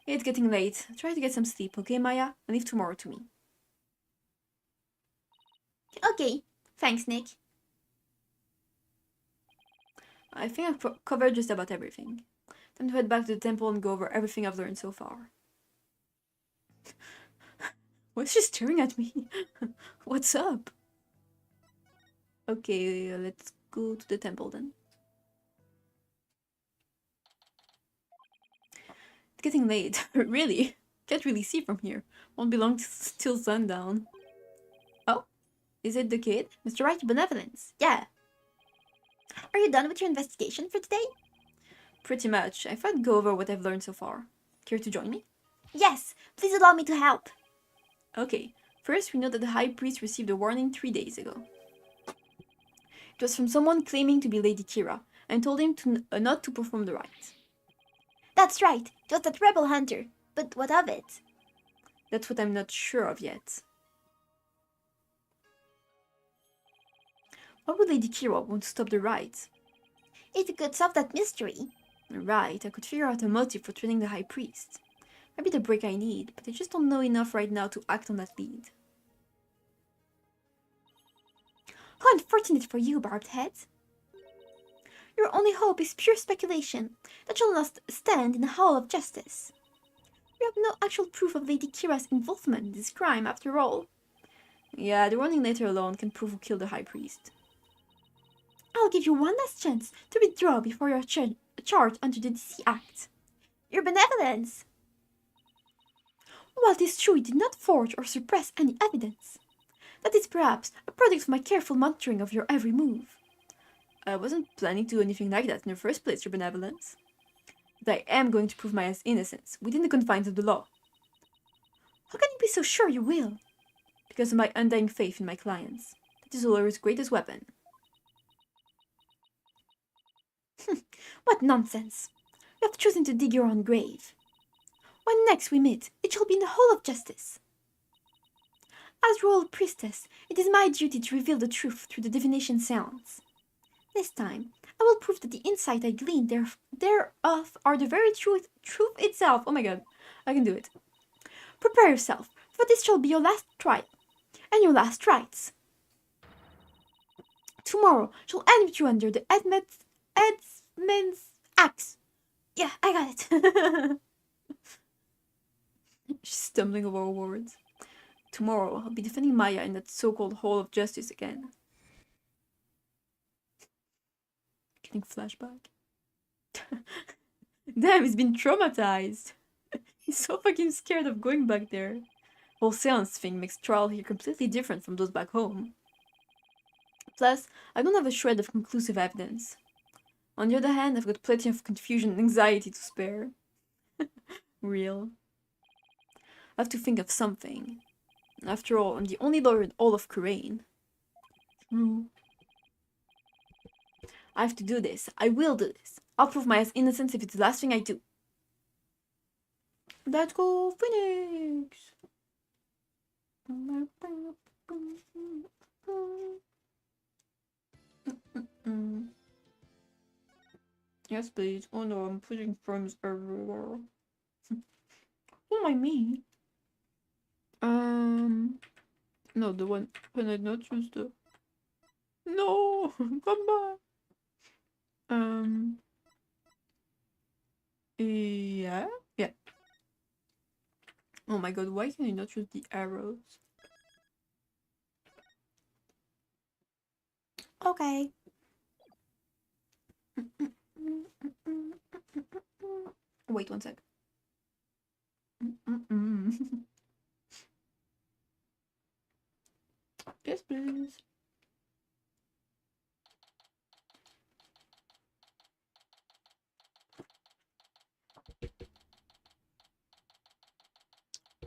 it's getting late. Try to get some sleep, okay, Maya? And leave tomorrow to me. Okay, thanks, Nick. I think I've covered just about everything. Time to head back to the temple and go over everything I've learned so far. Why is she staring at me? What's up? Okay, let's go to the temple then. It's getting late. Really? Can't really see from here. Won't be long till sundown. Oh? Is it the kid? Mr. Right, your benevolence. Yeah. Are you done with your investigation for today? Pretty much. I thought I'd go over what I've learned so far. Care to join me? Yes, please allow me to help. Okay, first we know that the High Priest received a warning 3 days ago. It was from someone claiming to be Lady Kira, and told him not to perform the rite. That's right, it was that rebel hunter. But what of it? That's what I'm not sure of yet. Why would Lady Kira want to stop the rite? If you could solve that mystery. Right, I could figure out a motive for training the High Priest. Maybe the break I need, but I just don't know enough right now to act on that lead. How unfortunate for you, Barbed Head. Your only hope is pure speculation that shall not stand in the hall of justice. You have no actual proof of Lady Kira's involvement in this crime, after all. Yeah, the warning letter alone can prove who killed the High Priest. I'll give you one last chance to withdraw before you're charged under the DC Act. Your benevolence! While it is true you did not forge or suppress any evidence, that is perhaps a product of my careful monitoring of your every move. I wasn't planning to do anything like that in the first place, Your Benevolence. But I am going to prove my innocence within the confines of the law. How can you be so sure you will? Because of my undying faith in my clients. That is the lawyer's greatest weapon. What nonsense! You have chosen to dig your own grave. When next we meet, it shall be in the hall of justice. As royal priestess, it is my duty to reveal the truth through the divination seance. This time, I will prove that the insight I gleaned thereof are the very truth itself. Oh my god, I can do it. Prepare yourself, for this shall be your last trial, and your last rites. Tomorrow shall end with you under the Edmund's axe. Yeah, I got it. She's stumbling over words. Tomorrow, I'll be defending Maya in that so-called Hall of Justice again. Getting flashback. Damn, he's been traumatized. He's so fucking scared of going back there. Whole seance thing makes trial here completely different from those back home. Plus, I don't have a shred of conclusive evidence. On the other hand, I've got plenty of confusion and anxiety to spare. Real. I have to think of something. After all, I'm the only lawyer in all of Kurain. True. I have to do this. I will do this. I'll prove my innocence if it's the last thing I do. Let's go, Phoenix! Yes, please. Oh no, I'm putting firms everywhere. What am I mean? No, the one when I not choose the. No, come back. Yeah. Oh my god, why can I not choose the arrows? Okay. Wait one sec. Yes, please.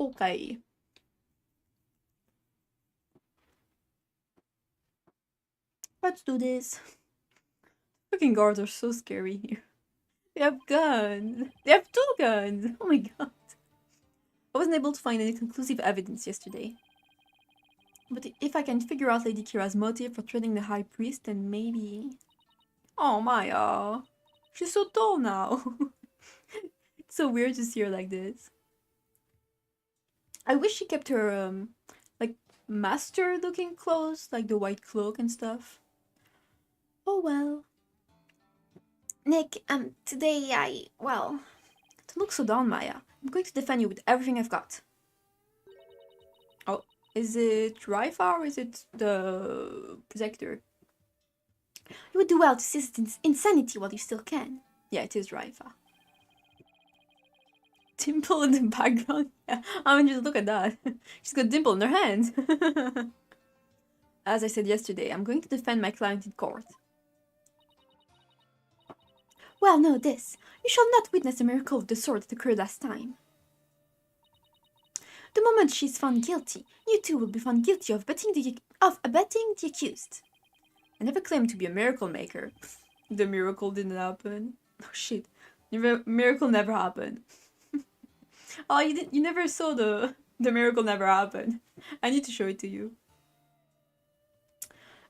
Okay. Let's do this. Fucking guards are so scary here. They have guns. They have 2 guns. Oh my god. I wasn't able to find any conclusive evidence yesterday. But if I can figure out Lady Kira's motive for threatening the High Priest, then maybe... Oh, Maya. She's so tall now. It's so weird to see her like this. I wish she kept her, like, master-looking clothes, like the white cloak and stuff. Oh well. Nick, today well... Don't look so down, Maya. I'm going to defend you with everything I've got. Oh, is it Rifa or is it the Protector? You would do well to cease insanity while you still can. Yeah, it is Rifa. Dimple in the background. Yeah, I mean, just look at that. She's got Dimple in her hand. As I said yesterday, I'm going to defend my client in court. Well, know this. You shall not witness a miracle of the sort that occurred last time. The moment she is found guilty, you too will be found guilty of abetting the accused. I never claimed to be a miracle maker. The miracle didn't happen. Oh shit. The miracle never happened. Oh, you never saw the miracle never happened. I need to show it to you.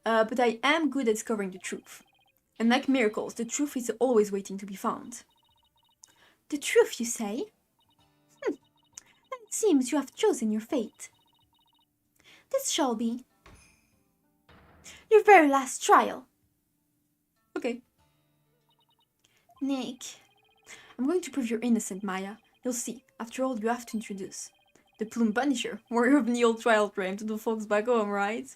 But I am good at discovering the truth. And like miracles, the truth is always waiting to be found. The truth, you say? Then it seems you have chosen your fate. This shall be your very last trial. Okay. Nick. I'm going to prove you're innocent, Maya. You'll see. After all, you have to introduce the Plume Punisher, warrior of the old trial frame to the folks back home, right?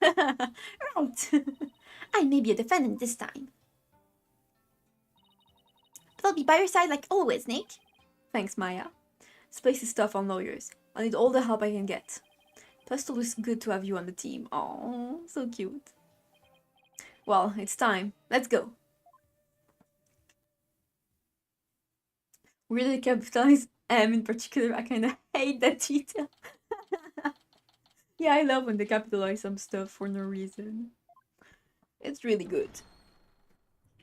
Right. I may be a defendant this time. But I'll be by your side like always, Nick. Thanks, Maya. This place is tough on lawyers. I need all the help I can get. Plus, it's always good to have you on the team. Oh, so cute. Well, it's time. Let's go. Really capitalize M in particular. I kind of hate that detail. Yeah, I love when they capitalize some stuff for no reason. It's really good.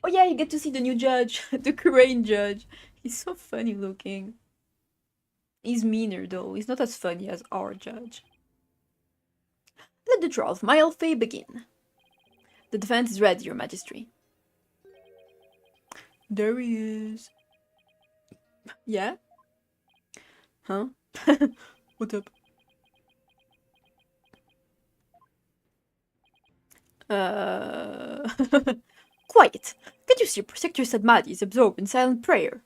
Oh yeah, you get to see the new judge, the crane judge. He's so funny looking. He's meaner though. He's not as funny as our judge. Let the trial of my Alfei begin. The defense is ready, Your Majesty. There he is. Yeah? Huh? What's up? Quiet! Can't you see Protector Sadmadi is absorbed in silent prayer?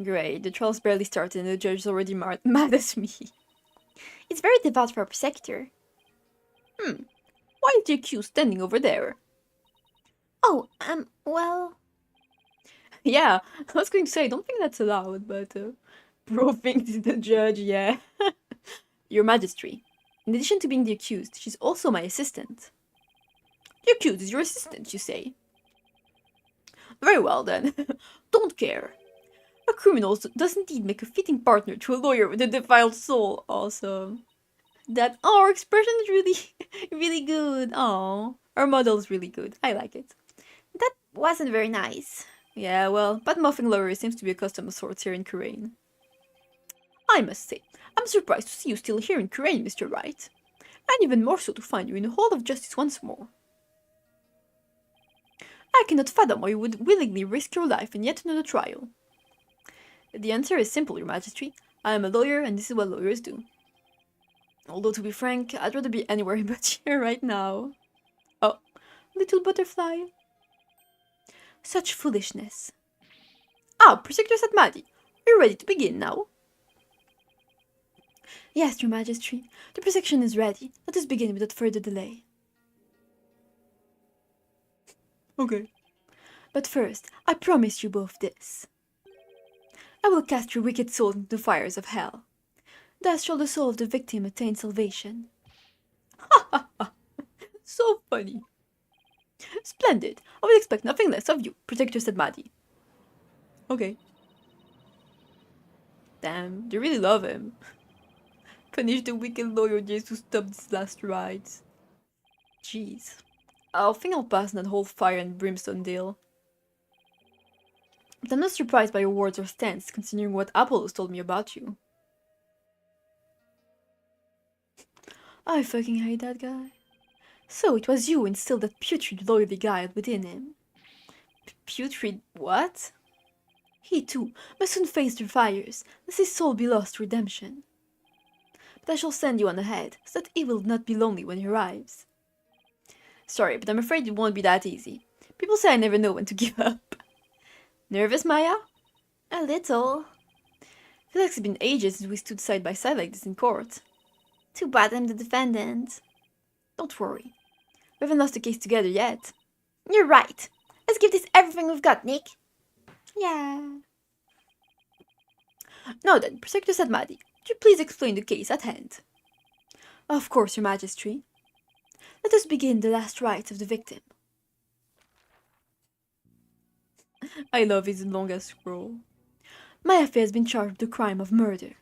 Great, the trial's barely started and the judge is already mad at me. It's very devout for a Protector. Why is the accused standing over there? Oh, well... Yeah, I was going to say, I don't think that's allowed, but bro thinks he's the judge, yeah. Your Majesty, in addition to being the accused, she's also my assistant. The accused is your assistant, you say? Very well then, don't care. A criminal does indeed make a fitting partner to a lawyer with a defiled soul. Awesome. That our expression is really, really good. Oh, our model is really good. I like it. That wasn't very nice. Yeah, well, bad muffing lawyer seems to be a custom of sorts here in Kurain. I must say, I'm surprised to see you still here in Kurain, Mr. Wright. And even more so to find you in the Hall of Justice once more. I cannot fathom why you would willingly risk your life in yet another trial. The answer is simple, Your Majesty. I am a lawyer, and this is what lawyers do. Although, to be frank, I'd rather be anywhere but here right now. Oh, little butterfly. Such foolishness. Ah, Protector Satmadi, are you ready to begin now? Yes, Your Majesty. The prosecution is ready. Let us begin without further delay. Okay. But first, I promise you both this. I will cast your wicked soul into the fires of hell. Thus shall the soul of the victim attain salvation. Ha ha ha! So funny. Splendid. I would expect nothing less of you, Protector Sadmadi. Okay. Damn, they really love him. Punish the wicked lawyer just to stop these last rites. Jeez. I think I'll pass on that whole fire and brimstone deal. But I'm not surprised by your words or stance, considering what Apollos told me about you. I fucking hate that guy. So it was you who instilled that putrid loyalty guile within him. Putrid what? He too must soon face the fires, lest his soul be lost to redemption. But I shall send you on ahead, so that he will not be lonely when he arrives. Sorry, but I'm afraid it won't be that easy. People say I never know when to give up. Nervous, Maya? A little. Feels like it's been ages since we stood side by side like this in court. Too bad I'm the defendant. Don't worry. We haven't lost a case together yet. You're right. Let's give this everything we've got, Nick. Yeah. Now then, Protector Sadmadi, would you please explain the case at hand? Of course, Your Majesty. Let us begin the last rites of the victim. I love his longest scroll. Mayafe has been charged with the crime of murder.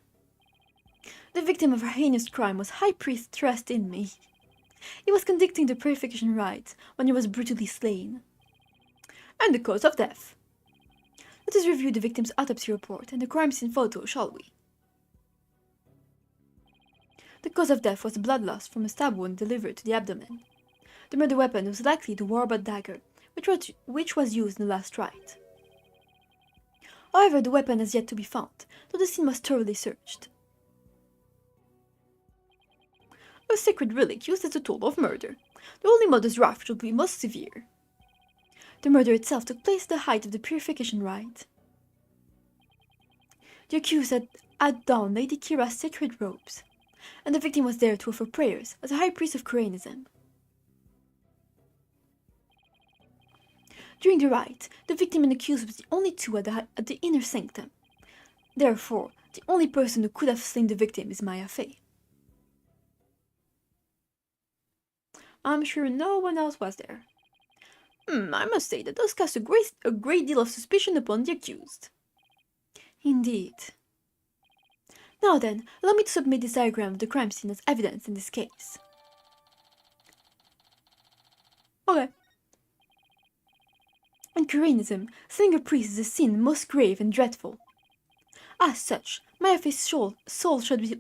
The victim of her heinous crime was High Priest Trust in Me. He was conducting the purification rites when he was brutally slain. And the cause of death. Let us review the victim's autopsy report and the crime scene photo, shall we? The cause of death was blood loss from a stab wound delivered to the abdomen. The murder weapon was likely the warbot dagger, which was used in the last rite. However, the weapon has yet to be found, though the scene was thoroughly searched. A sacred relic used as a tool of murder. The Holy Mother's wrath should be most severe. The murder itself took place at the height of the purification rite. The accused had donned Lady Kira's sacred robes, and the victim was there to offer prayers as a high priest of Koreanism. During the rite, the victim and accused was the only two at the inner sanctum. Therefore, the only person who could have slain the victim is Maya Fey. I'm sure no one else was there. I must say that does cast a great deal of suspicion upon the accused. Indeed. Now then, allow me to submit this diagram of the crime scene as evidence in this case. Okay. In Koreanism, slaying a priest is a sin most grave and dreadful. As such, Maya Fei's soul shall be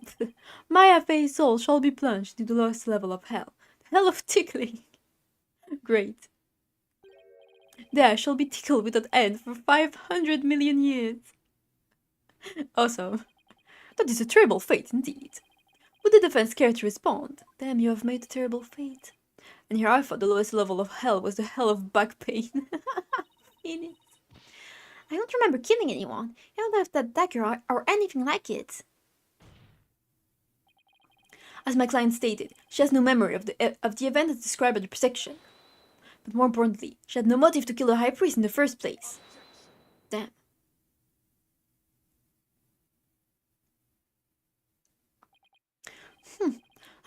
Maya Fei's soul shall be plunged into the lowest level of hell. Hell of tickling. Great. There shall be tickled without end for 500 million years. Awesome. That is a terrible fate indeed. Would the defense care to respond? Damn, you have made a terrible fate. And here I thought the lowest level of hell was the hell of back pain. I don't remember killing anyone. I don't have that dagger or anything like it. As my client stated, she has no memory of the event as described at the prosecution. But more importantly, she had no motive to kill the high priest in the first place. Damn.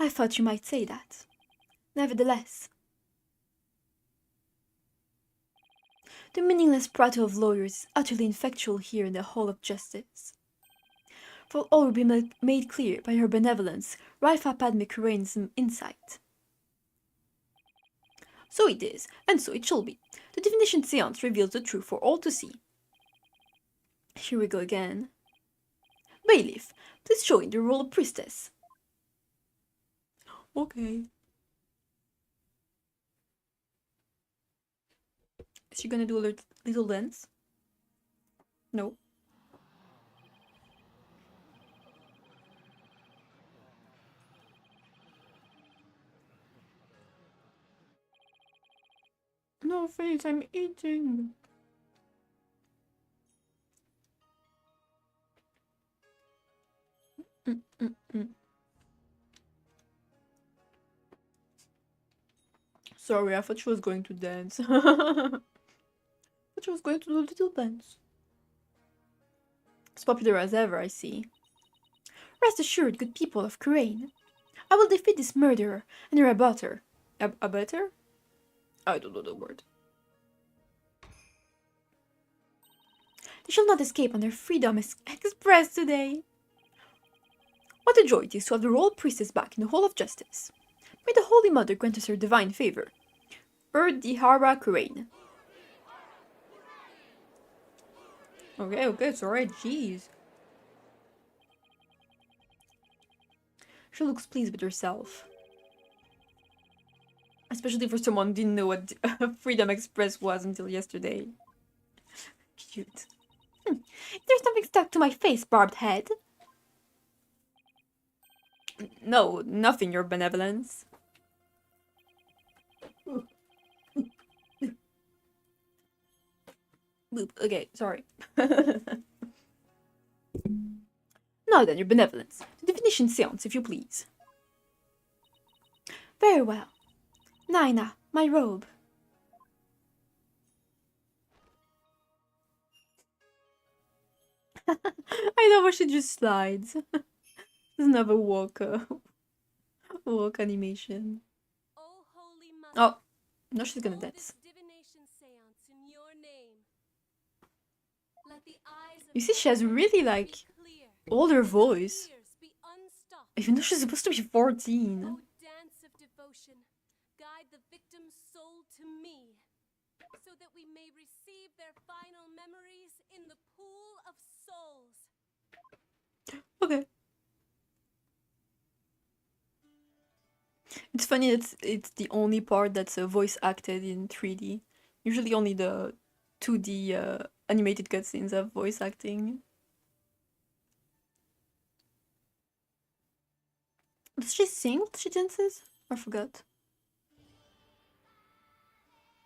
I thought you might say that. Nevertheless, the meaningless prattle of lawyers is utterly ineffectual here in the Hall of Justice. For all will be made clear by her benevolence, Raifa Padme Kurain's insight. So it is, and so it shall be. The divination seance reveals the truth for all to see. Here we go again. Bailiff, please show in the role of priestess. Okay. Is she gonna do a little dance? No. No, face, I'm eating. Sorry, I thought she was going to dance. I thought she was going to do a little dance. As popular as ever, I see. Rest assured, good people of Kurain. I will defeat this murderer and her abutter. Abutter? I don't know the word. They shall not escape on their freedom expressed today. What a joy it is to have the royal priestess back in the Hall of Justice. May the Holy Mother grant us her divine favor. Dihara Kurain. Okay, it's alright, jeez. She looks pleased with herself. Especially for someone who didn't know what Freedom Express was until yesterday. Cute. There's something stuck to my face, barbed head. No, nothing, your benevolence. Okay, sorry. Now then, your benevolence. The divination seance, if you please. Very well. Naina, my robe. I love how she just slides. Doesn't have a walk animation. Oh, no, she's gonna dance. You see, she has really, like, older voice. Even though she's supposed to be 14. Oh, dance of devotion, guide the victim's soul to me, so that we may receive their final memories in the pool of souls. Okay. It's funny that it's the only part that's voice acted in 3D. Usually only the 2D animated cutscenes have voice acting. Does she sing when she dances? I forgot.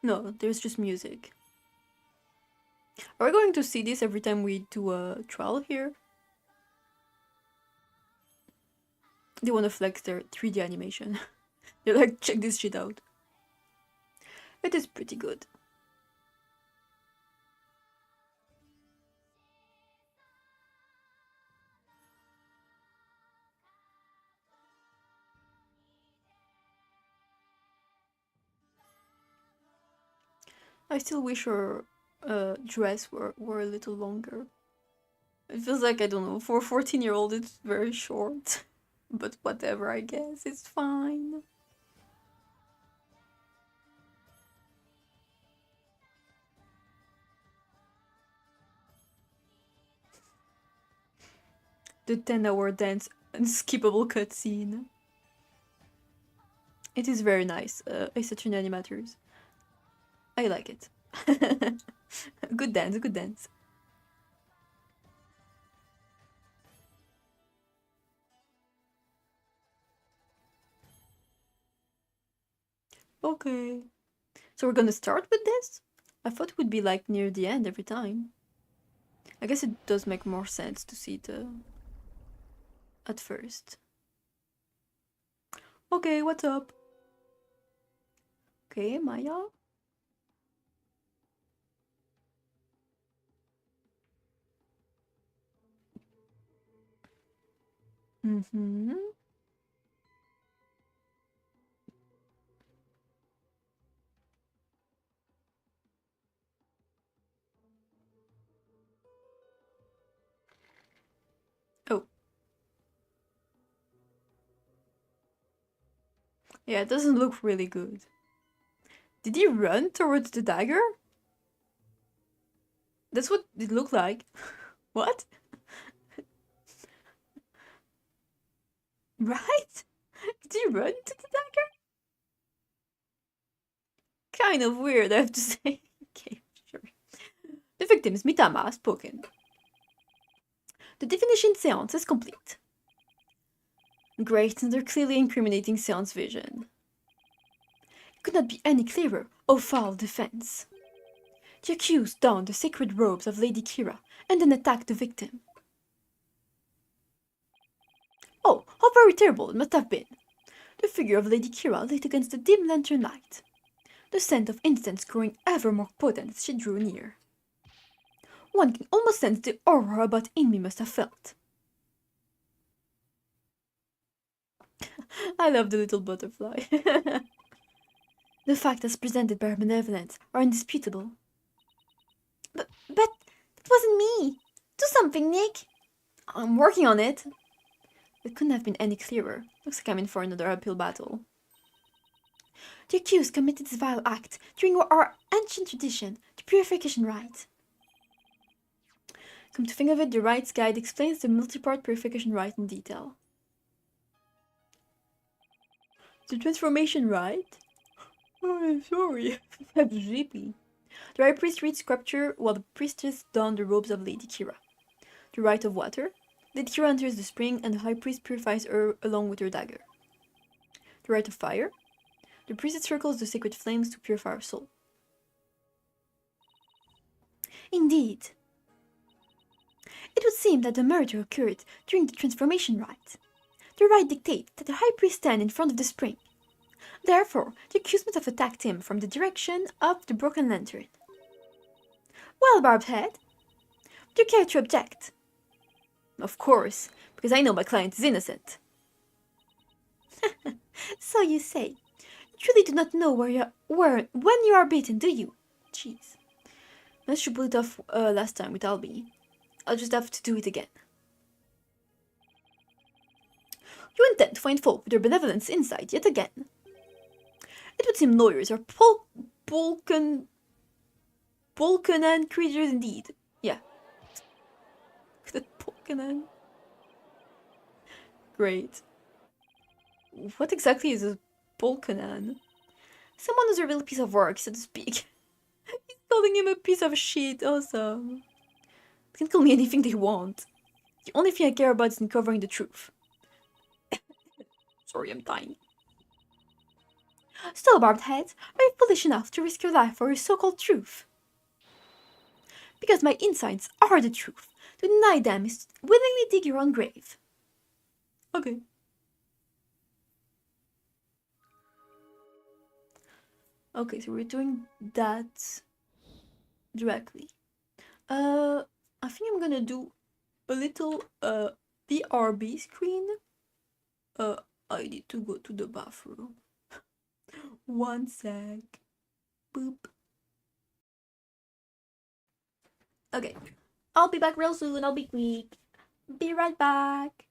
No, there's just music. Are we going to see this every time we do a trial here? They want to flex their 3D animation. They're like, check this shit out. It is pretty good. I still wish her dress were a little longer. It feels like, I don't know, for a 14-year-old it's very short. But whatever, I guess, it's fine. The 10-hour dance unskippable cutscene. It is very nice, Asatune Animators. I like it. Good dance, good dance. Okay. So we're gonna start with this? I thought it would be like near the end every time. I guess it does make more sense to see it at first. Okay, what's up? Okay, Maya. Mm-hmm. Oh. Yeah, it doesn't look really good. Did he run towards the dagger? That's what it looked like. What? Right? Did he run to the dagger? Kind of weird, I have to say. Okay, sure. The victim's Mitama has spoken. The definition seance is complete. Great, and they're clearly incriminating seance vision. It could not be any clearer. Oh, foul defense. The accused donned the sacred robes of Lady Kira and then attacked the victim. Oh, how very terrible it must have been. The figure of Lady Kira lit against the dim lantern light, the scent of incense growing ever more potent as she drew near. One can almost sense the aura about Inmi must have felt. I love the little butterfly. The facts presented by her benevolence are indisputable. But that wasn't me. Do something, Nick. I'm working on it. It couldn't have been any clearer. Looks like I'm in for another uphill battle. The accused committed this vile act during our ancient tradition, the purification rite. Come to think of it, the rites guide explains the multi-part purification rite in detail. The transformation rite? Oh, I'm sorry. I'm sleepy. The high priest reads scripture while the priestess dons the robes of Lady Kira. The rite of water. Lady Kira enters the spring and the high priest purifies her along with her dagger. The rite of fire. The priest circles the sacred flames to purify her soul. Indeed. It would seem that the murder occurred during the transformation rite. The rite dictates that the high priest stand in front of the spring. Therefore, the accused must have attacked him from the direction of the broken lantern. Well, Barbed Head, do you care to object? Of course, because I know my client is innocent. So you say. You truly do not know when you are beaten, do you? Jeez. Unless you pulled it off last time with Albie. I'll just have to do it again. You intend to find fault with your benevolence inside yet again. It would seem lawyers are Polkanan creatures indeed. Yeah. That Polkanan. Great. What exactly is a Polkanan? Someone who's a real piece of work, so to speak. He's calling him a piece of shit, awesome. They can call me anything they want. The only thing I care about is uncovering the truth. Sorry, I'm dying. Still, Barbed Head, are you foolish enough to risk your life for your so-called truth? Because my insides are the truth. To deny them is to willingly dig your own grave. Okay. Okay, so we're doing that directly. I think I'm gonna do a little BRB screen. I need to go to the bathroom. One sec. Boop. Okay, I'll be back real soon. I'll be quick. Be right back.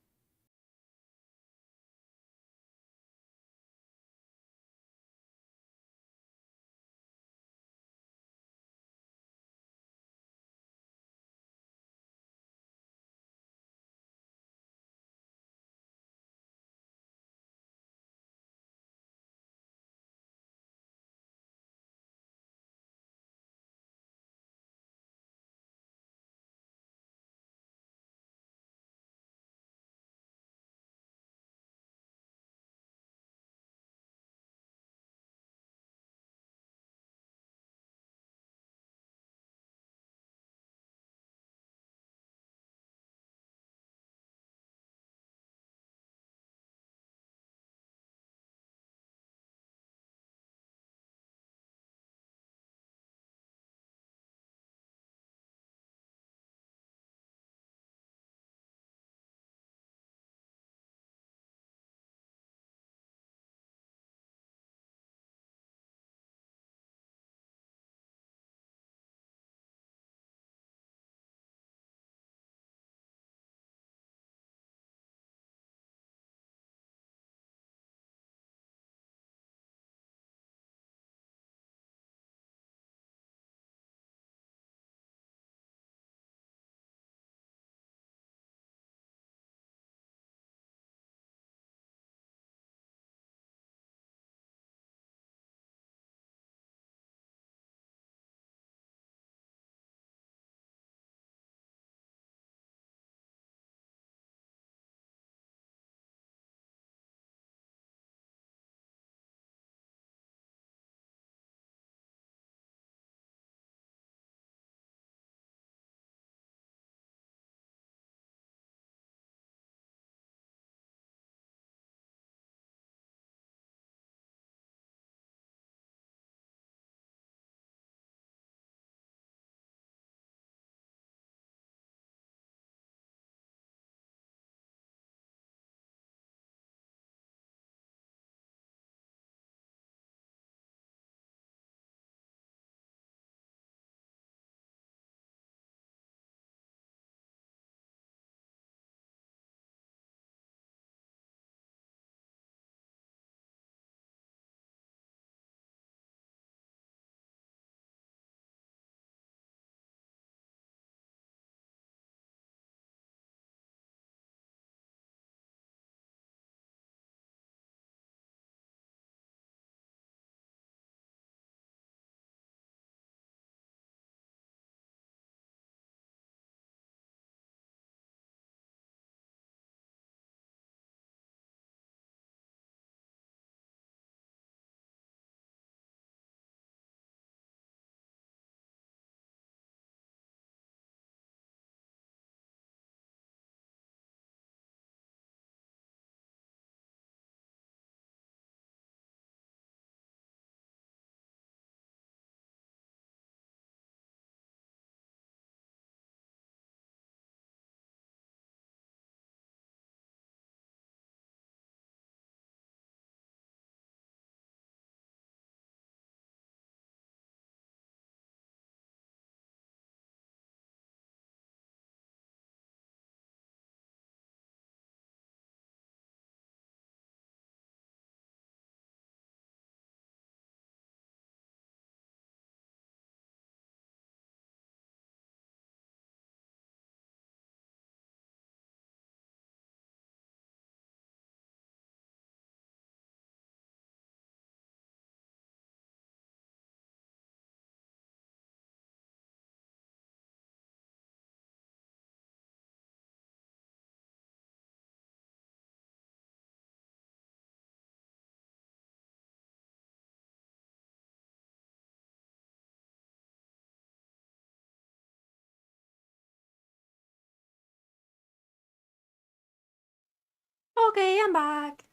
Okay, I'm back.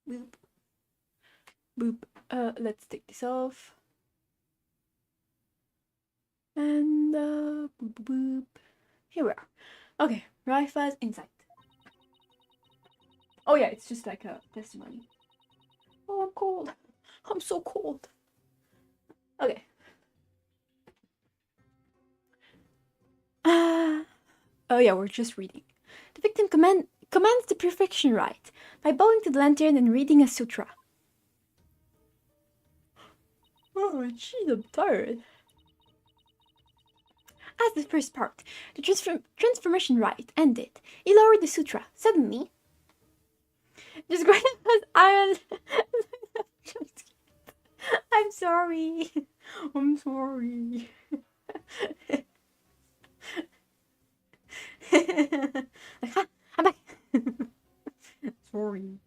Boop. Boop. Let's take this off. And boop boop boop. Here we are. Okay, Raifa's insight. Oh yeah, it's just like a testimony. Oh, I'm cold. I'm so cold. Okay. Oh yeah, we're just reading. The victim commands the perfection rite by bowing to the lantern and reading a sutra. Oh, jeez, I'm tired. As the first part, the transformation rite ended, he lowered the sutra. Suddenly, described as iron. I'm sorry. I'm sorry. I'm back. Sorry.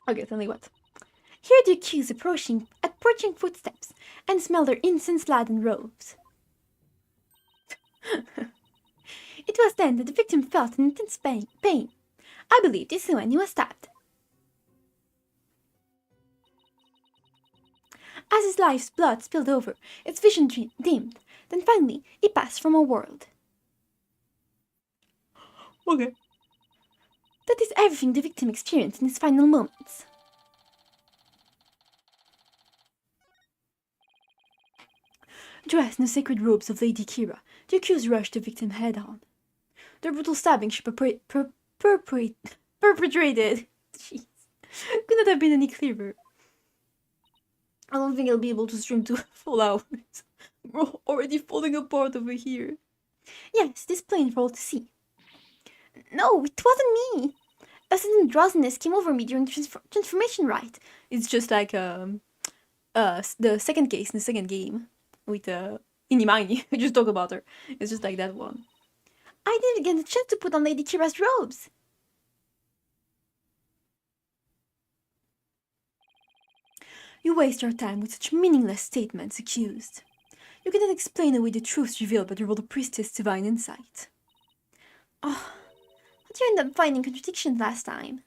Okay, tell me what. Hear the accused approaching footsteps and smell their incense-laden robes. It was then that the victim felt an intense pain. I believe this is when he was stabbed. As his life's blood spilled over, its vision dimmed. Then finally, he passed from our world. Okay. That is everything the victim experienced in his final moments. Dressed in the sacred robes of Lady Kira, the accused rushed the victim head-on. The brutal stabbing she perpetrated jeez, could not have been any clearer. I don't think I'll be able to stream to full hours. We're already falling apart over here. Yes, it is plain for all to see. No, it wasn't me. A sudden drowsiness came over me during the transformation rite. It's just like the second case in the second game with Inimani. We just talk about her. It's just like that one. I didn't get a chance to put on Lady Kira's robes. You waste your time with such meaningless statements, accused. You cannot explain away the truths revealed by the royal priestess' divine insight. Oh, but you ended up finding contradictions last time.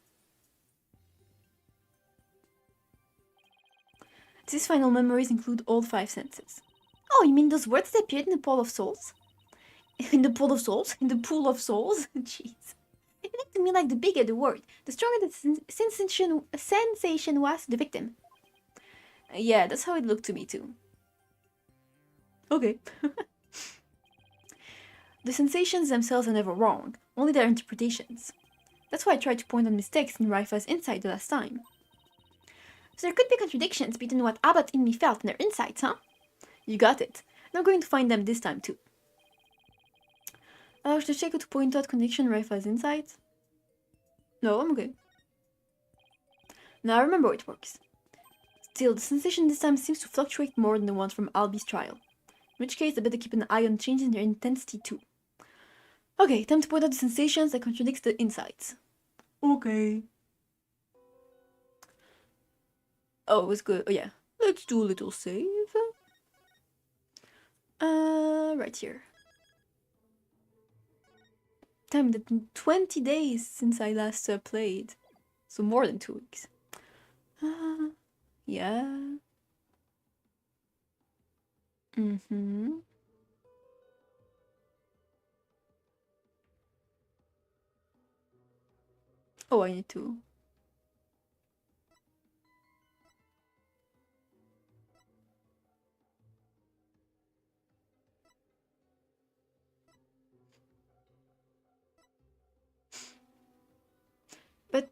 These final memories include all 5 senses. Oh, you mean those words that appeared in the pool of souls? In the pool of souls? In the pool of souls? Jeez. It looked to me like the bigger the word, the stronger the sensation was to the victim. Yeah, that's how it looked to me too. Okay. The sensations themselves are never wrong, only their interpretations. That's why I tried to point out mistakes in Raifa's insight the last time. So there could be contradictions between what Abbott and me felt and their insights, huh? You got it. And I'm going to find them this time too. Should I check to point out connection in Raifa's insight? No, I'm okay. Now I remember how it works. Still, the sensation this time seems to fluctuate more than the ones from Albi's trial. In which case, I better keep an eye on changes in their intensity too. Okay, time to point out the sensations that contradicts the insights. Okay. Oh, it was good. Oh yeah. Let's do a little save. Right here. Damn, it's been 20 days since I last played. So more than 2 weeks. Yeah. Mm-hmm. Oh, I need to. But.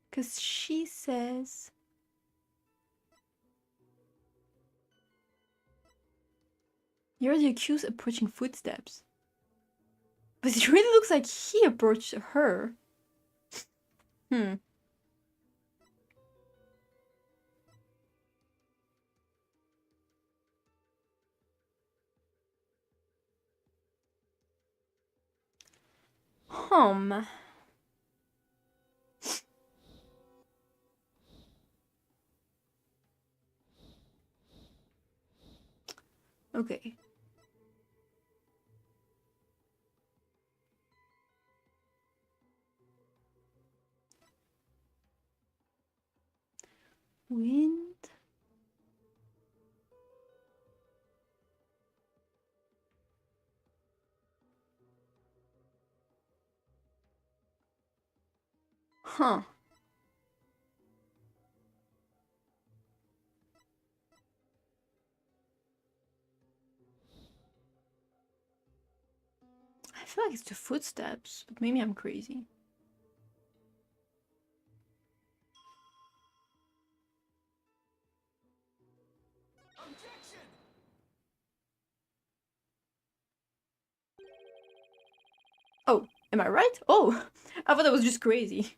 Because she says. You're the accused approaching footsteps. But it really looks like he approached her. Hmm. Hum. Okay. Wind. Huh. feel like it's the footsteps, but maybe I'm crazy. Oh, am I right? Oh, I thought I was just crazy.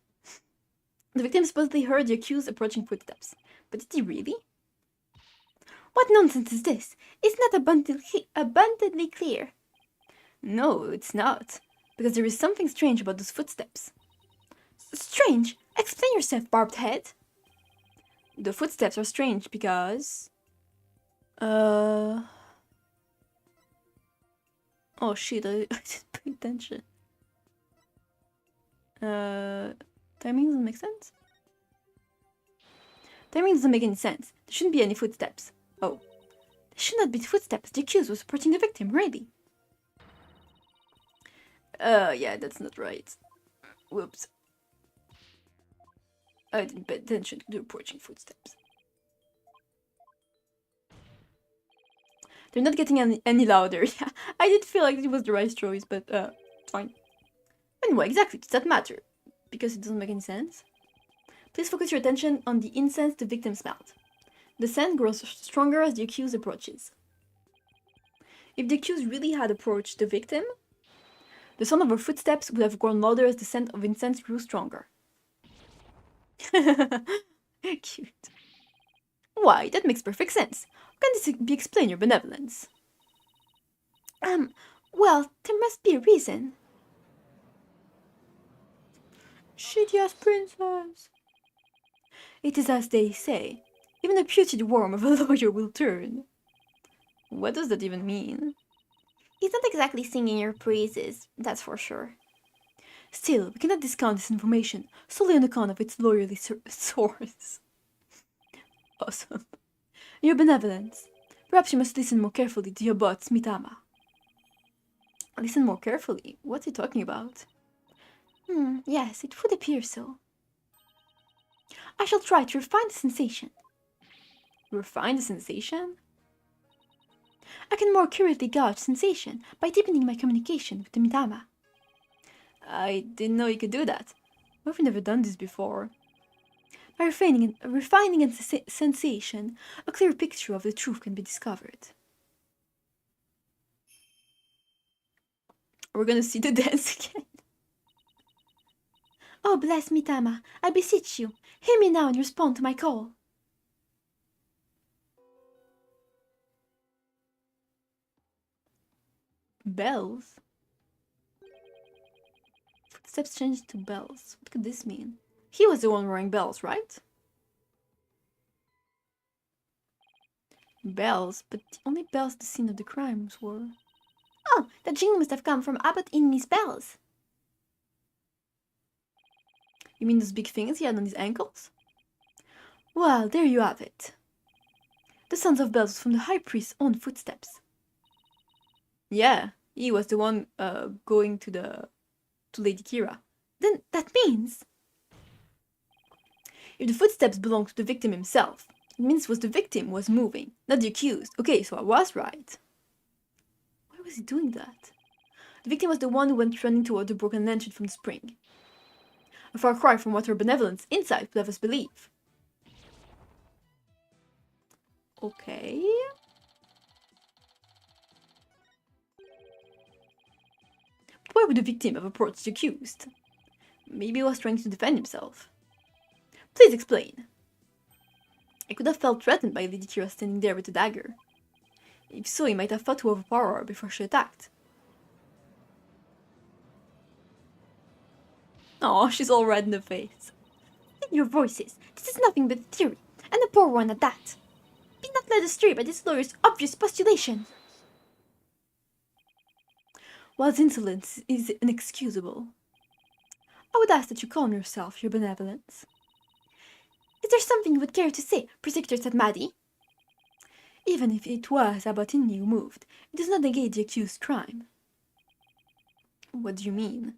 The victim supposedly heard the accused approaching footsteps. But did he really? What nonsense is this? It's not abundantly clear. No, it's not. Because there is something strange about those footsteps. Strange? Explain yourself, barbed head. The footsteps are strange because... Oh shit, I didn't pay attention. Timing doesn't make sense? Timing doesn't make any sense. There shouldn't be any footsteps. Oh. There should not be footsteps. The accused was approaching the victim, really. Yeah, that's not right. Whoops. I didn't pay attention to the approaching footsteps. They're not getting any louder. Yeah, I did feel like it was the right choice, but it's fine. Anyway, exactly, does that matter? Because it doesn't make any sense? Please focus your attention on the incense the victim smelled. The scent grows stronger as the accused approaches. If the accused really had approached the victim, the sound of her footsteps would have grown louder as the scent of incense grew stronger. Cute. Why, that makes perfect sense. How can this be explained, your benevolence? Well, there must be a reason. Shitty-ass princess. It is as they say, even the putrid worm of a lawyer will turn. What does that even mean? He's not exactly singing your praises, that's for sure. Still, we cannot discount this information solely on account of its lawyerly source. Awesome. Your benevolence. Perhaps you must listen more carefully to your bot's mitama. Listen more carefully? What's he talking about? Yes, it would appear so. I shall try to refine the sensation. Refine the sensation? I can more accurately gauge sensation by deepening my communication with the mitama. I didn't know you could do that. I've never done this before. By refining a sensation, a clear picture of the truth can be discovered. We're gonna see the dance again. Oh, bless Mitama, I beseech you, hear me now and respond to my call. Bells? Footsteps changed to bells. What could this mean? He was the one wearing bells, right? Bells, but the only bells at the scene of the crimes were... Oh, that jingle must have come from Abbot Inni's bells. You mean those big things he had on his ankles? Well, there you have it. The sounds of bells from the high priest's own footsteps. Yeah, he was the one going to Lady Kira. Then that means... If the footsteps belonged to the victim himself, it means it was the victim who was moving, not the accused. Okay, so I was right. Why was he doing that? The victim was the one who went running toward the broken lantern from the spring. A far cry from what her benevolence insight would have us believe. Okay. But why would the victim have approached the accused? Maybe he was trying to defend himself. Please explain. I could have felt threatened by Lady Kira standing there with a dagger. If so, he might have fought to overpower her before she attacked. Oh, she's all red in the face. In your voices, this is nothing but theory, and a poor one at that. Be not led astray by this lawyer's obvious postulation. While his insolence is inexcusable, I would ask that you calm yourself, your benevolence. Is there something you would care to say, Prosecutor Sadmadi? Even if it was Abbot Inni who moved, it does not negate the accused's crime. What do you mean?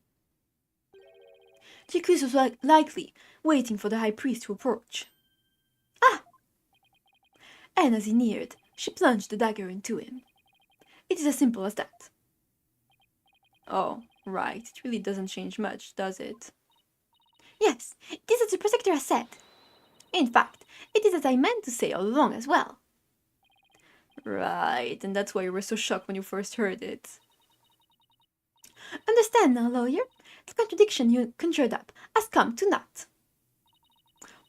The accused was likely waiting for the high priest to approach. Ah! And as he neared, she plunged the dagger into him. It is as simple as that. Oh, right. It really doesn't change much, does it? Yes, it is as the prosecutor has said. In fact, it is as I meant to say all along as well. Right, and that's why you were so shocked when you first heard it. Understand now, lawyer, the contradiction you conjured up has come to naught.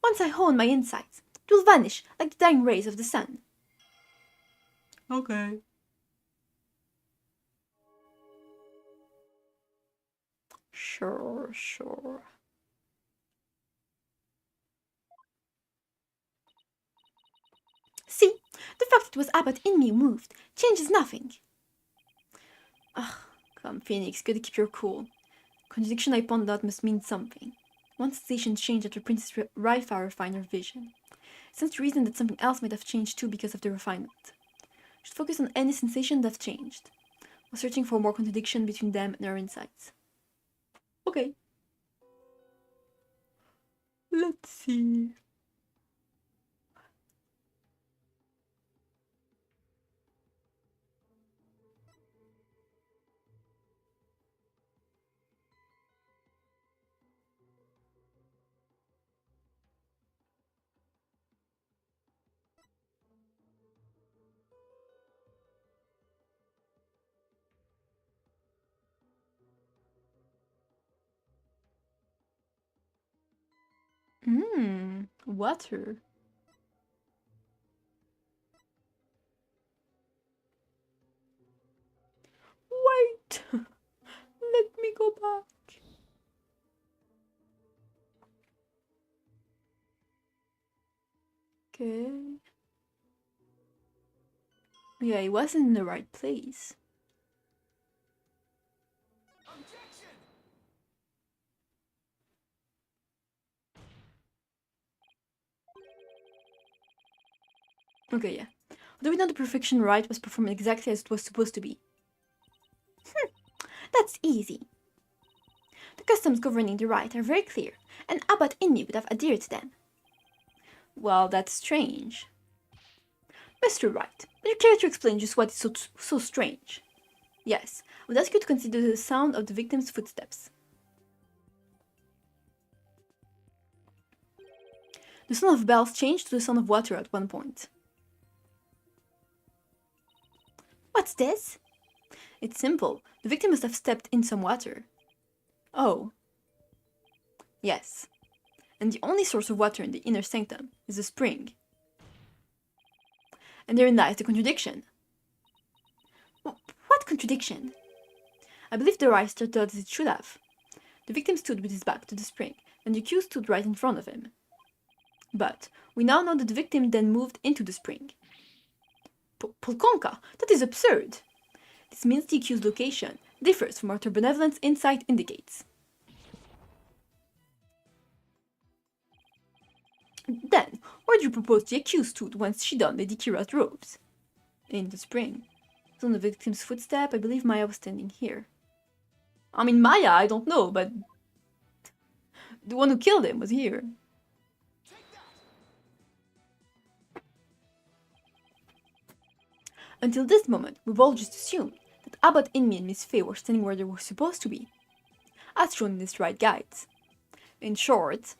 Once I hone my insights, it will vanish like the dying rays of the sun. Okay. Sure. See, the fact it was Abbott in me moved changes nothing. Ugh, come, Phoenix, gotta keep your cool. Contradiction I pointed out must mean something. One sensation changed after Princess Raifa refined her vision. It stands to reason that something else might have changed too because of the refinement. Should focus on any sensation that changed, while searching for more contradiction between them and our insights. Okay. Let's see. Water. Wait! Let me go back. Okay. Yeah, he wasn't in the right place. Okay, yeah. Although we know the perfection rite was performed exactly as it was supposed to be. That's easy. The customs governing the rite are very clear, and Abbott in me would have adhered to them. Well, that's strange. Mr. Wright, would you care to explain just what is so strange? Yes, I would ask you to consider the sound of the victim's footsteps. The sound of bells changed to the sound of water at one point. What's this? It's simple. The victim must have stepped in some water. Oh. Yes. And the only source of water in the inner sanctum is a spring. And therein lies the contradiction. What contradiction? I believe the rite started as it should have. The victim stood with his back to the spring, and the accused stood right in front of him. But we now know that the victim then moved into the spring. Polkonka, that is absurd! This means the accused's location differs from what her benevolence insight indicates. Then, where do you propose the accused stood once she donned Lady Kira's robes? In the spring. It was on the victim's footstep. I believe Maya was standing here. I mean, Maya, I don't know, but the one who killed him was here. Until this moment, we've all just assumed that Abbott, Inmi, and Miss Fey were standing where they were supposed to be, as shown in this rite guides. In short,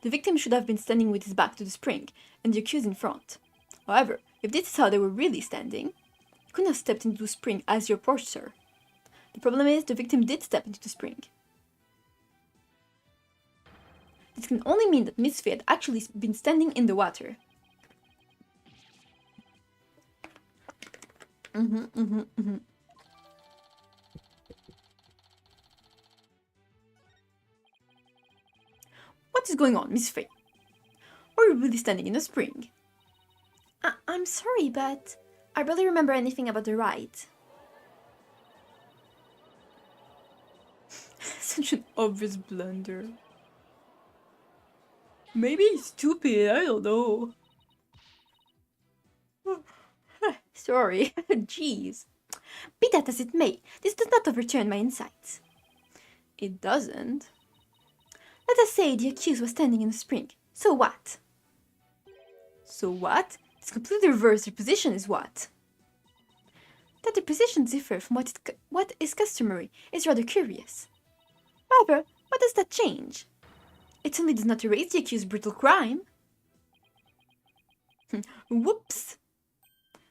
the victim should have been standing with his back to the spring, and the accused in front. However, if this is how they were really standing, you couldn't have stepped into the spring as you approached her. The problem is, the victim did step into the spring. This can only mean that Miss Fey had actually been standing in the water. What is going on, Miss Fey? Are you really standing in a spring? I'm sorry, but I barely remember anything about the rite. Such an obvious blunder. Maybe he's stupid, I don't know. Sorry, jeez. Be that as it may, this does not overturn my insights. It doesn't. Let us say the accused was standing in the spring. So what? So what? It's completely reversed. Their position is what? That the positions differ from what is customary is rather curious. However, what does that change? It certainly does not erase the accused's brutal crime. Whoops.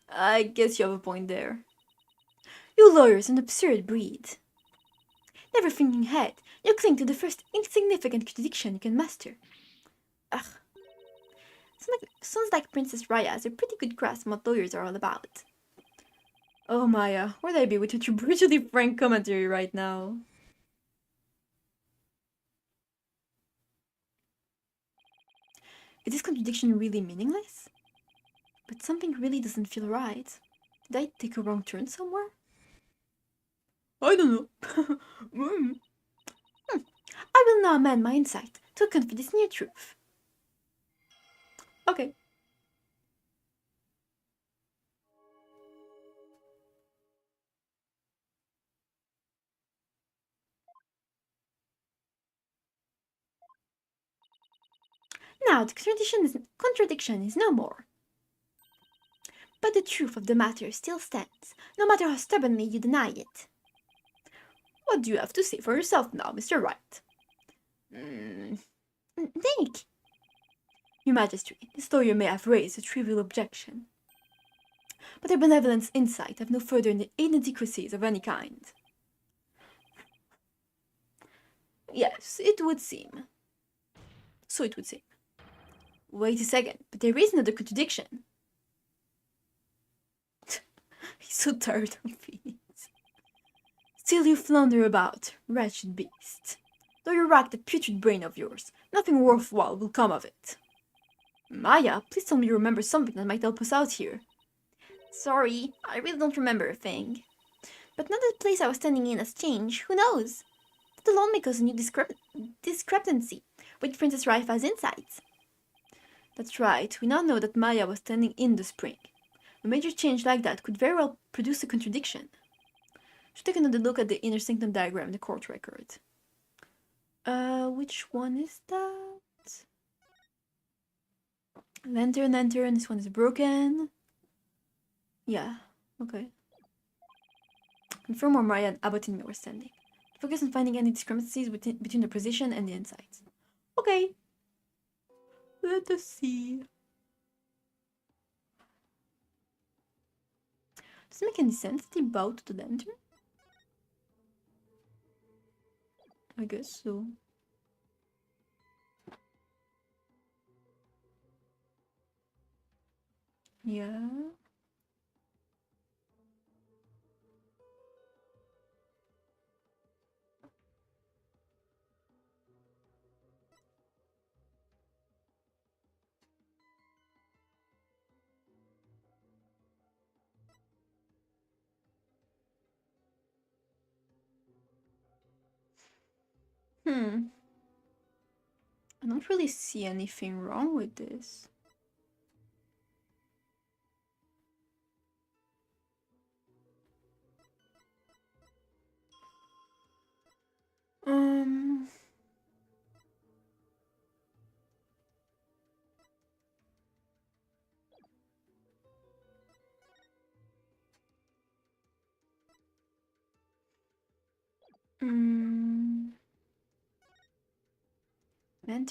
I guess you have a point there. You lawyers are an absurd breed. Never thinking ahead, you cling to the first insignificant contradiction you can muster. Ugh. Sounds like Princess Raya has a pretty good grasp on what lawyers are all about. Oh, Maya, where'd I be with your brutally frank commentary right now? Is this contradiction really meaningless? But something really doesn't feel right. Did I take a wrong turn somewhere? I don't know. I will now amend my insight to account for this new truth. Okay. Now the contradiction is no more. But the truth of the matter still stands, no matter how stubbornly you deny it. What do you have to say for yourself now, Mr. Wright? Think. Your Majesty, this lawyer may have raised a trivial objection, but her benevolence insight have no further inadequacies of any kind. Yes, it would seem. So it would seem. Wait a second, but there is another contradiction. He's so tired of it. Still you flounder about, wretched beast. Though you rack that putrid brain of yours, nothing worthwhile will come of it. Maya, please tell me you remember something that might help us out here. Sorry, I really don't remember a thing. But now that the place I was standing in has changed, who knows? That alone may cause a new discrepancy with Princess Raifa's insights. That's right, we now know that Maya was standing in the spring. A major change like that could very well produce a contradiction. Should take another look at the inner sanctum diagram in the court record. Which one is that? Lantern, this one is broken. Yeah, okay. Confirm where Maria and Abbott and me were standing. Focus on finding any discrepancies between the position and the insights. Okay. Let us see. Does it make any sense that he bowed to the lantern? I guess so. Yeah. I don't really see anything wrong with this.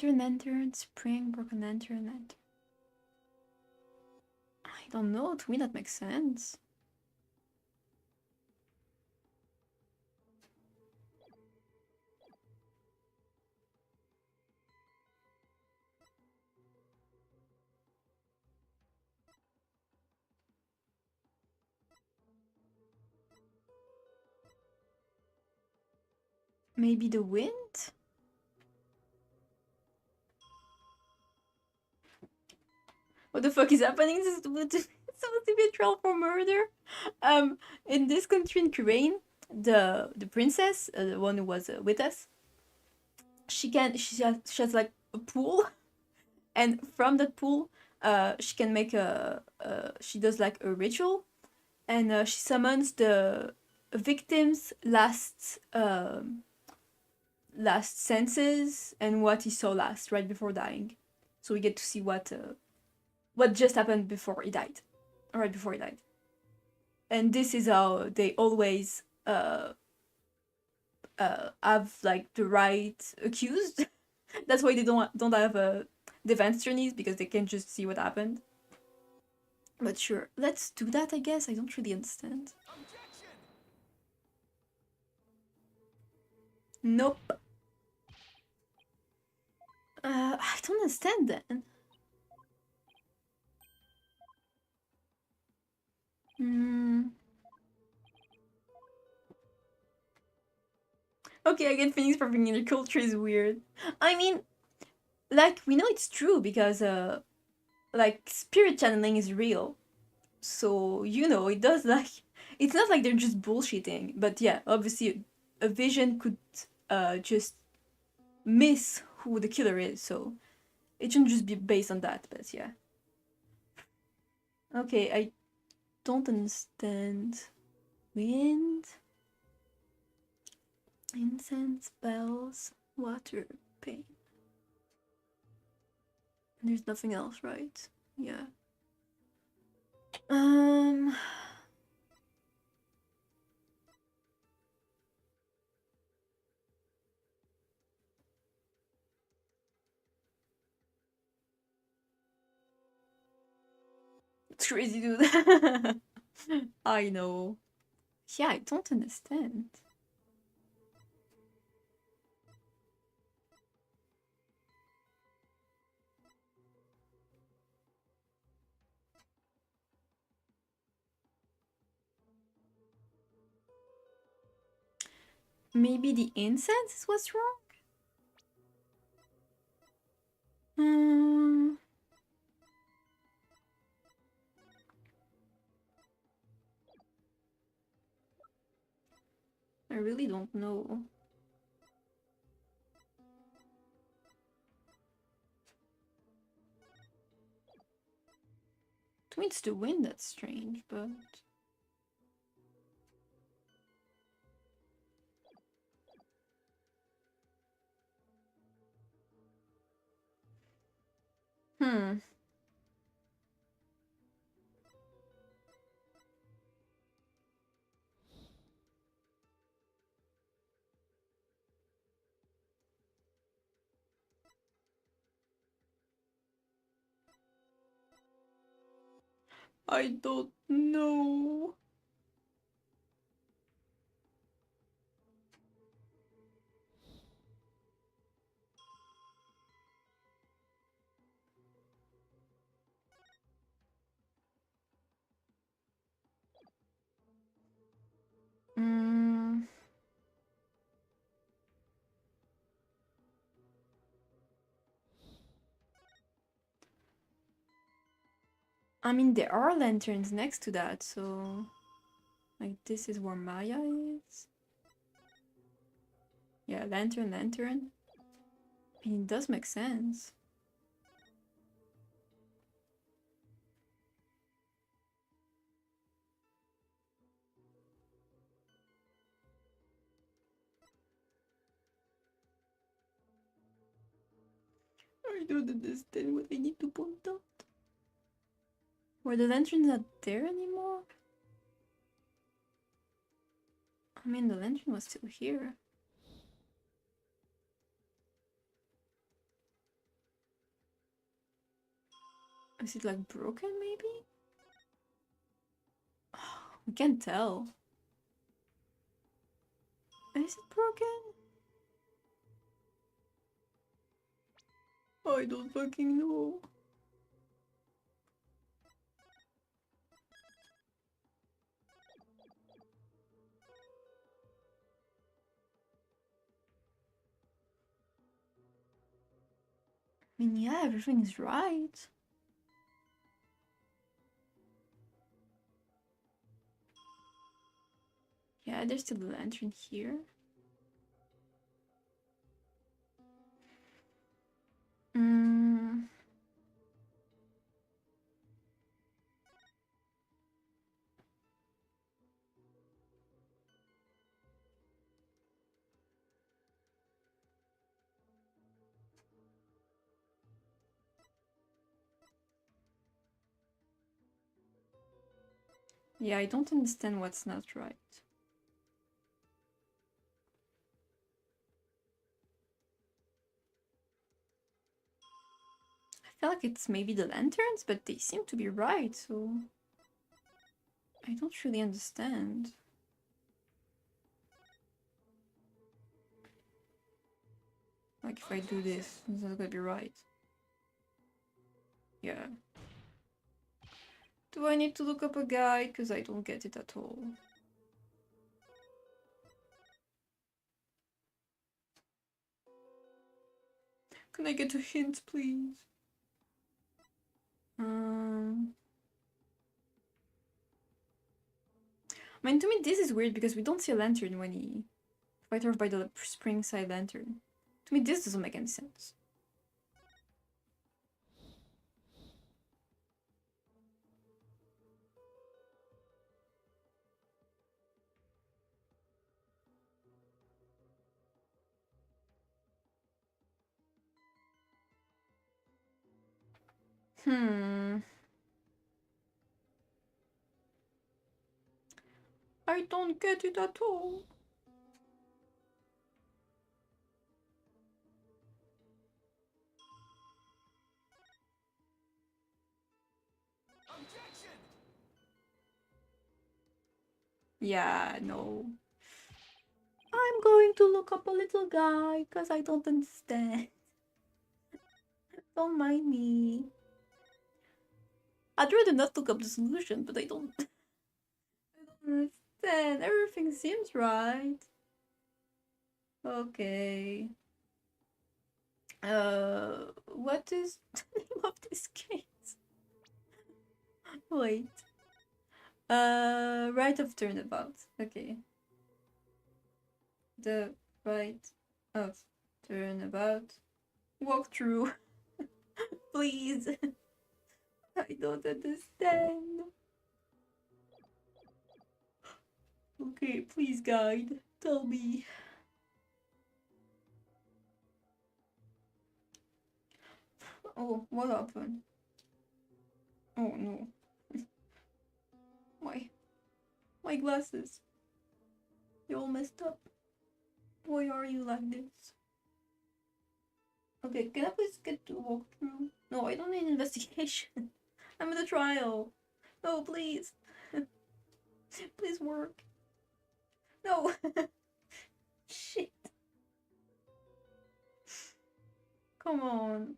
Lantern, spring, broken lantern. I don't know, to me that makes sense. Maybe the wind? What the fuck is happening? This is supposed to be a trial for murder. In this country in Ukraine, the princess, the one who was with us, she has like a pool, and from that pool, she can make she does like a ritual, and she summons the victim's last senses and what he saw last right before dying. So we get to see what just happened before he died, right before he died. and this is how they always have like the right accused. That's why they don't have defense attorneys, because they can just see what happened. But sure, let's do that, I guess. I don't really understand. Nope. I don't understand then. Okay, I get feelings for being in your culture is weird. I mean, like, we know it's true because, like, spirit channeling is real. So, you know, it does, like, it's not like they're just bullshitting. But yeah, obviously, a vision could just miss who the killer is. So, it shouldn't just be based on that, but yeah. Okay, I don't understand. Wind, incense, bells, water, pain. There's nothing else, right? Yeah. Um. It's crazy, dude. I know. Yeah, I don't understand. Maybe the incense is what's wrong? Hmm. I really don't know. To me, it's the wind that's strange, but. Hmm. I don't know. Hmm. I mean, there are lanterns next to that, so. Like, this is where Maya is. Yeah, lantern, lantern. I mean, it does make sense. I don't understand what I need to point out. Were the lanterns not there anymore? I mean, the lantern was still here. Is it like broken, maybe? We can't tell. Is it broken? I don't fucking know. I mean, yeah, everything is right. Yeah, there's still a lantern here. Mm. Yeah, I don't understand what's not right. I feel like it's maybe the lanterns, but they seem to be right, so I don't really understand. Like if I do this, it's not gonna be right. Yeah. Do I need to look up a guide? Because I don't get it at all. Can I get a hint, please? I mean, to me, this is weird because we don't see a lantern when he fight off by the spring side lantern. To me, this doesn't make any sense. I don't get it at all. Yeah, no. I'm going to look up a little guy because I don't understand. Don't mind me. I'd rather not look up the solution, but I don't understand. Everything seems right. Okay. What is the name of this case? Wait. Right of turnabout. Okay. The right of turnabout. Walk through. Please. I don't understand. Okay, please, guide. Tell me. Oh, what happened? Oh no. Why? My glasses. They're all messed up. Why are you like this? Okay, can I please get to walk through? No, I don't need investigation. I'm in the trial. No, please. Please work. No. Shit. Come on.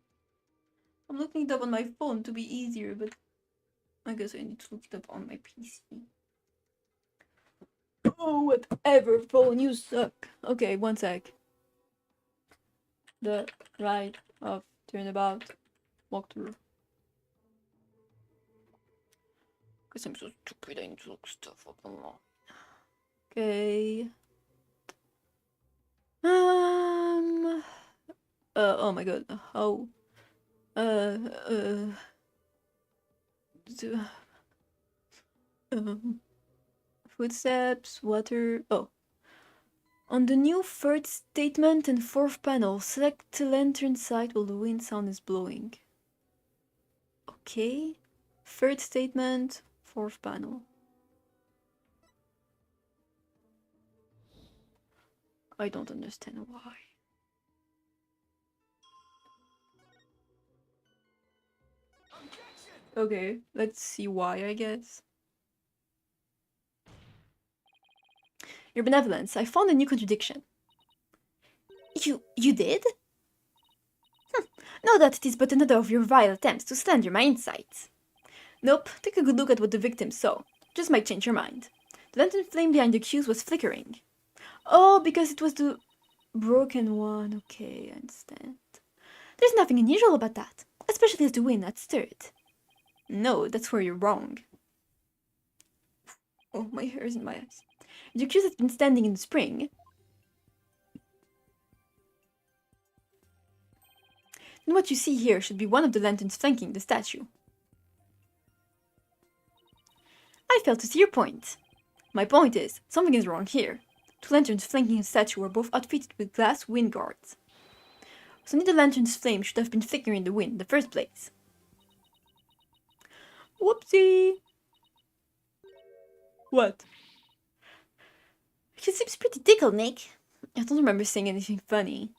I'm looking it up on my phone to be easier, but I guess I need to look it up on my PC. Oh, whatever, phone, you suck. Okay, one sec. The right of turnabout, walk through. Because I'm so stupid, I need to look stuff up online. Okay. Oh my god. How? d- Footsteps, water. Oh. On the new third statement and fourth panel, select the lantern site while the wind sound is blowing. Okay. Third statement, fourth panel. I don't understand why. Okay, let's see why, I guess. Your benevolence, I found a new contradiction. You did? Know that it is but another of your vile attempts to slander my insights. Nope, take a good look at what the victim saw. Just might change your mind. The lantern flame behind the accused was flickering. Oh, because it was the broken one. Okay, I understand. There's nothing unusual about that, especially as the wind had stirred. No, that's where you're wrong. Oh, my hair is in my eyes. The accused has been standing in the spring. And what you see here should be one of the lanterns flanking the statue. I fail to see your point. My point is, something is wrong here. Two lanterns flanking a statue were both outfitted with glass wind guards. So neither lantern's flame should have been flickering in the wind in the first place. Whoopsie! What? You seems pretty tickled, Nick. I don't remember saying anything funny.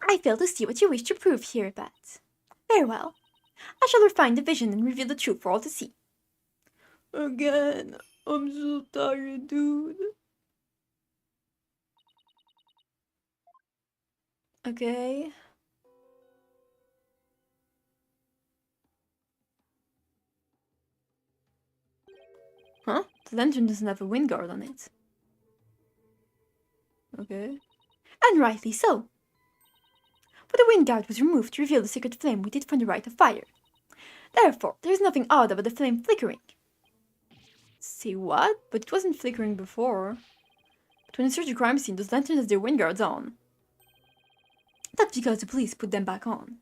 I fail to see what you wish to prove here, but... Very well. I shall refine the vision and reveal the truth for all to see. Again, I'm so tired, dude. Okay. Huh? The lantern doesn't have a wind guard on it. Okay. And rightly so. For the wind guard was removed to reveal the secret flame we did from the rite of fire. Therefore, there is nothing odd about the flame flickering. Say what? But it wasn't flickering before. But when you search a crime scene, those lanterns have their wind guards on. That's because the police put them back on.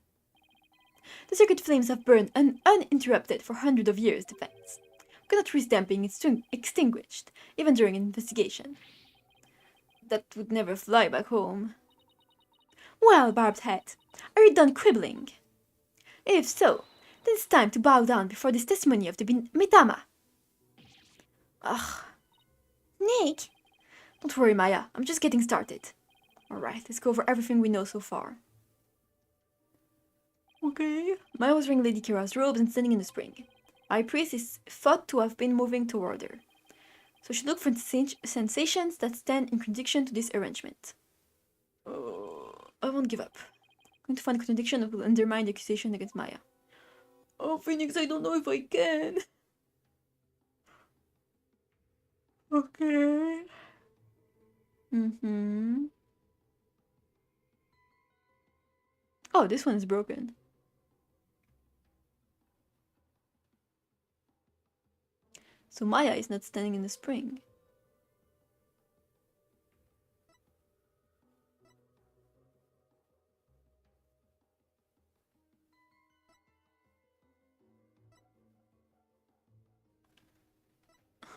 The secret flames have burned uninterrupted for hundreds of years, defense. We cannot risk them being extinguished, even during an investigation. That would never fly back home. Well, Barbed Head, are you done quibbling? If so, then it's time to bow down before this testimony of the Mitama. Ugh. Nick! Don't worry, Maya. I'm just getting started. Alright, let's go over everything we know so far. Okay. Maya was wearing Lady Kira's robes and standing in the spring. High Priest is thought to have been moving toward her. So she looked for sensations that stand in contradiction to this arrangement. I won't give up. I'm going to find a contradiction that will undermine the accusation against Maya. Oh, Phoenix, I don't know if I can. Okay. Oh, this one is broken. So Maya is not standing in the spring.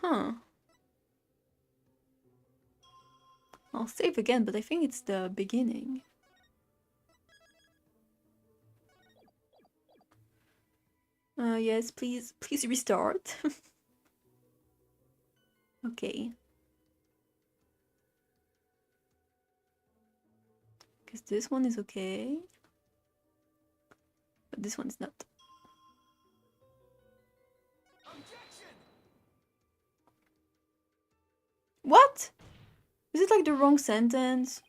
Huh. I'll save again, but I think it's the beginning. Yes, please restart. Okay. Because this one is okay. But this one's not. What? Is it like the wrong sentence?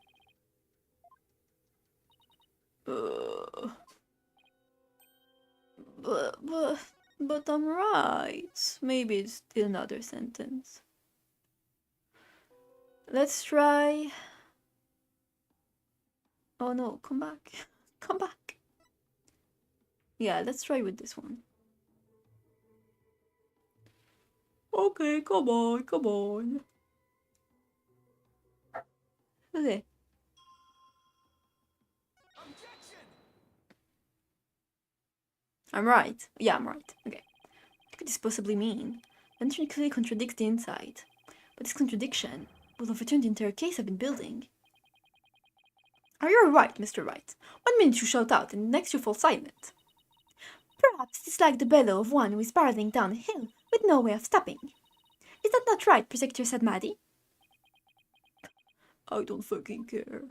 But I'm right. Maybe it's still another sentence. Let's try. Oh no, come back. Come back. Yeah, let's try with this one. Okay, come on, come on. Okay. I'm right. Yeah, I'm right. Okay. What could this possibly mean? The lantern clearly contradicts the inside. But this contradiction will overturn the entire case I've been building. Are you right, Mr. Wright? 1 minute you shout out, and the next you fall silent. Perhaps it is like the bellow of one who is barreling down a hill with no way of stopping. Is that not right, Prosecutor said Maddie? I don't fucking care.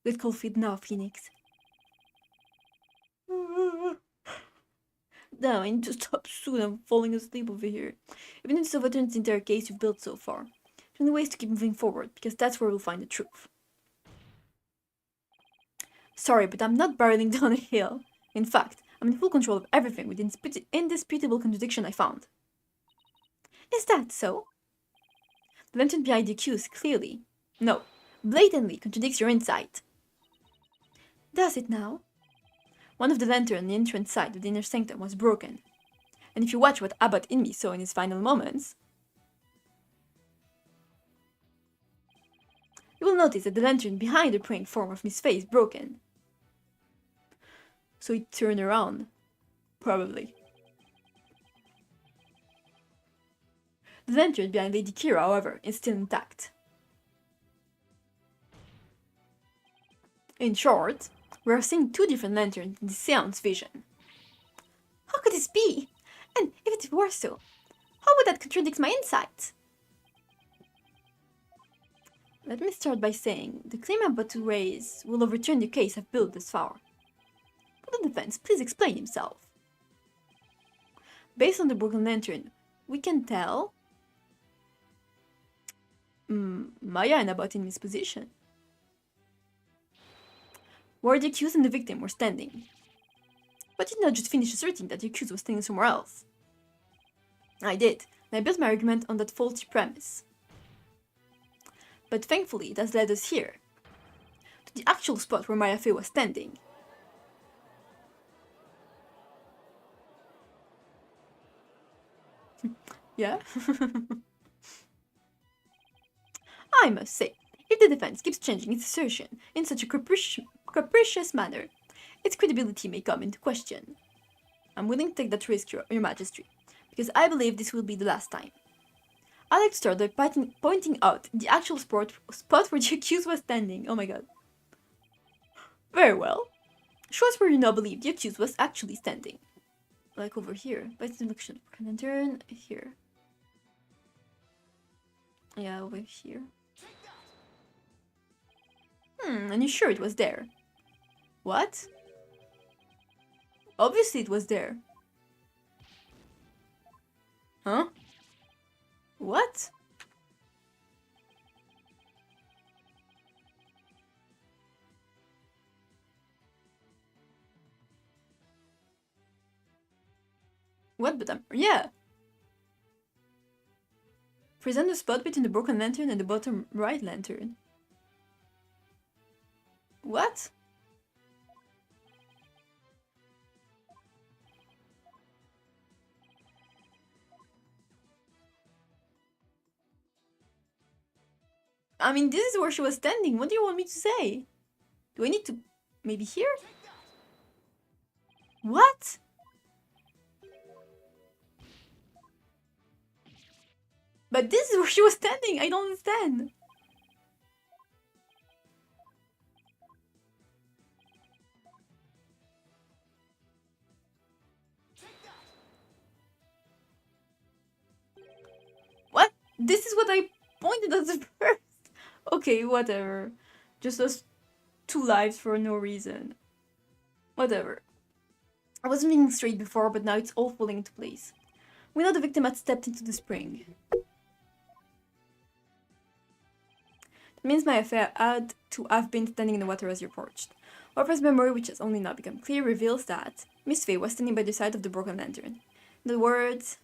Get cold feet now, Phoenix. No, I need to stop soon. I'm falling asleep over here. Even if this overturns the entire case you've built so far, there's only ways to keep moving forward, because that's where we'll find the truth. Sorry, but I'm not barreling down a hill. In fact, I'm in full control of everything with the indisputable contradiction I found. Is that so? The lantern behind the accused clearly, no, blatantly contradicts your insight. Does it now? One of the lanterns on the entrance side of the inner sanctum was broken. And if you watch what Abbot Inmi saw in his final moments, you will notice that the lantern behind the praying form of Miss Faye is broken. So he turned around. Probably. The lantern behind Lady Kira, however, is still intact. In short, we are seeing 2 different lanterns in the seance vision. How could this be? And if it were so, How would that contradict my insight? Let me start by saying, the claim I'm about to raise will overturn the case I've built thus far. Will the defense please explain himself? Based on the broken lantern, we can tell Maya and about in his position, where the accused and the victim were standing. But did not just finish asserting that the accused was standing somewhere else. I did, and I built my argument on that faulty premise. But thankfully, it has led us here, to the actual spot where Maya Fey was standing. Yeah? I must say, if the defense keeps changing its assertion in such a capricious manner, its credibility may come into question. I'm willing to take that risk, Your Majesty, because I believe this will be the last time. I'd like to start by pointing out the actual spot where the accused was standing. Oh my god. Very well. Show us where you now believe the accused was actually standing. Like over here. By the location of broken lantern, here. Yeah, over here. And you're sure it was there? What? Obviously it was there. Huh? What? What? But yeah. Present the spot between the broken lantern and the bottom right lantern. What? I mean, this is where she was standing. What do you want me to say? Do I need to... maybe here? What? But this is where she was standing. I don't understand. What? This is what I pointed at the first. Okay, whatever. Just lost 2 lives for no reason. Whatever. I was moving straight before, but now it's all falling into place. We know the victim had stepped into the spring. That means my affair had to have been standing in the water as reported. Harper's memory, which has only now become clear, reveals that Miss Fey was standing by the side of the broken lantern. In other words,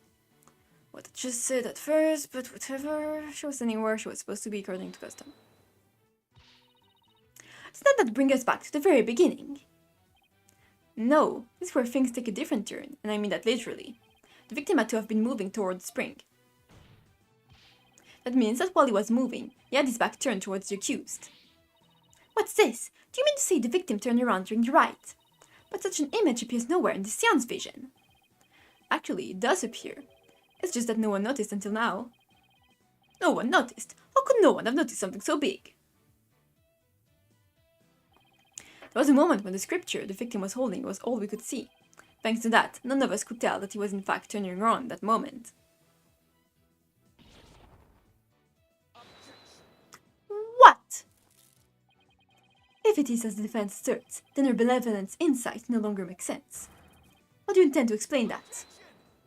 what I just said at first, but whatever, she was standing where she was supposed to be according to custom. Doesn't that bring us back to the very beginning? No, this is where things take a different turn, and I mean that literally. The victim had to have been moving toward the spring. That means that while he was moving, he had his back turned towards the accused. What's this? Do you mean to say the victim turned around during the ride? But such an image appears nowhere in the seance vision. Actually, it does appear. It's just that no one noticed until now. No one noticed? How could no one have noticed something so big? There was a moment when the scripture the victim was holding was all we could see. Thanks to that, none of us could tell that he was in fact turning around that moment. What? If it is as the defense asserts, then her benevolence insight no longer makes sense. How do you intend to explain that?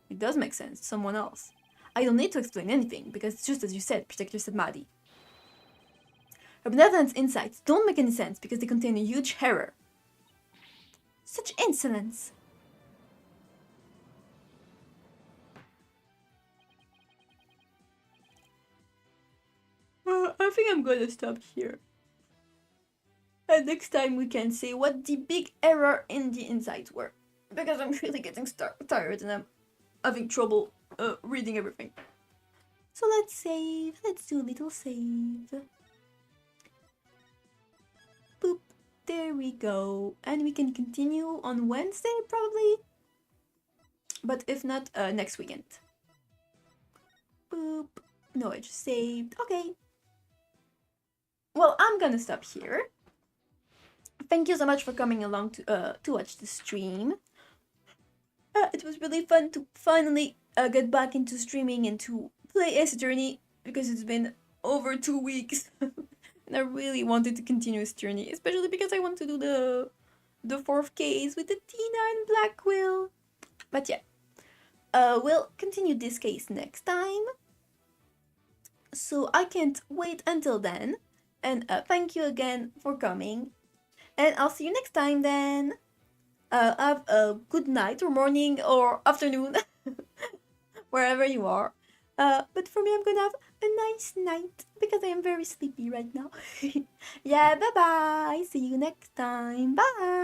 It does make sense to someone else. I don't need to explain anything, because it's just as you said, Protector Sabmadi. Her benevolence insights don't make any sense because they contain a huge error. Such insolence! I think I'm gonna stop here. And next time we can say what the big error in the insights were. Because I'm really getting tired and I'm having trouble reading everything. So let's save. Let's do a little save. Boop. There we go. And we can continue on Wednesday, probably. But if not, next weekend. Boop. No, I just saved. Okay. Well, I'm gonna stop here. Thank you so much for coming along to watch the stream. It was really fun to finally get back into streaming and to play Ace Journey because it's been over 2 weeks. And I really wanted to continue this journey, especially because I want to do the fourth case with the Tina and Black Will. But yeah, we'll continue this case next time. So I can't wait until then. And thank you again for coming. And I'll see you next time then. Have a good night or morning or afternoon, wherever you are. But for me, I'm gonna have a nice night because I am very sleepy right now. Yeah, bye bye. See you next time. Bye.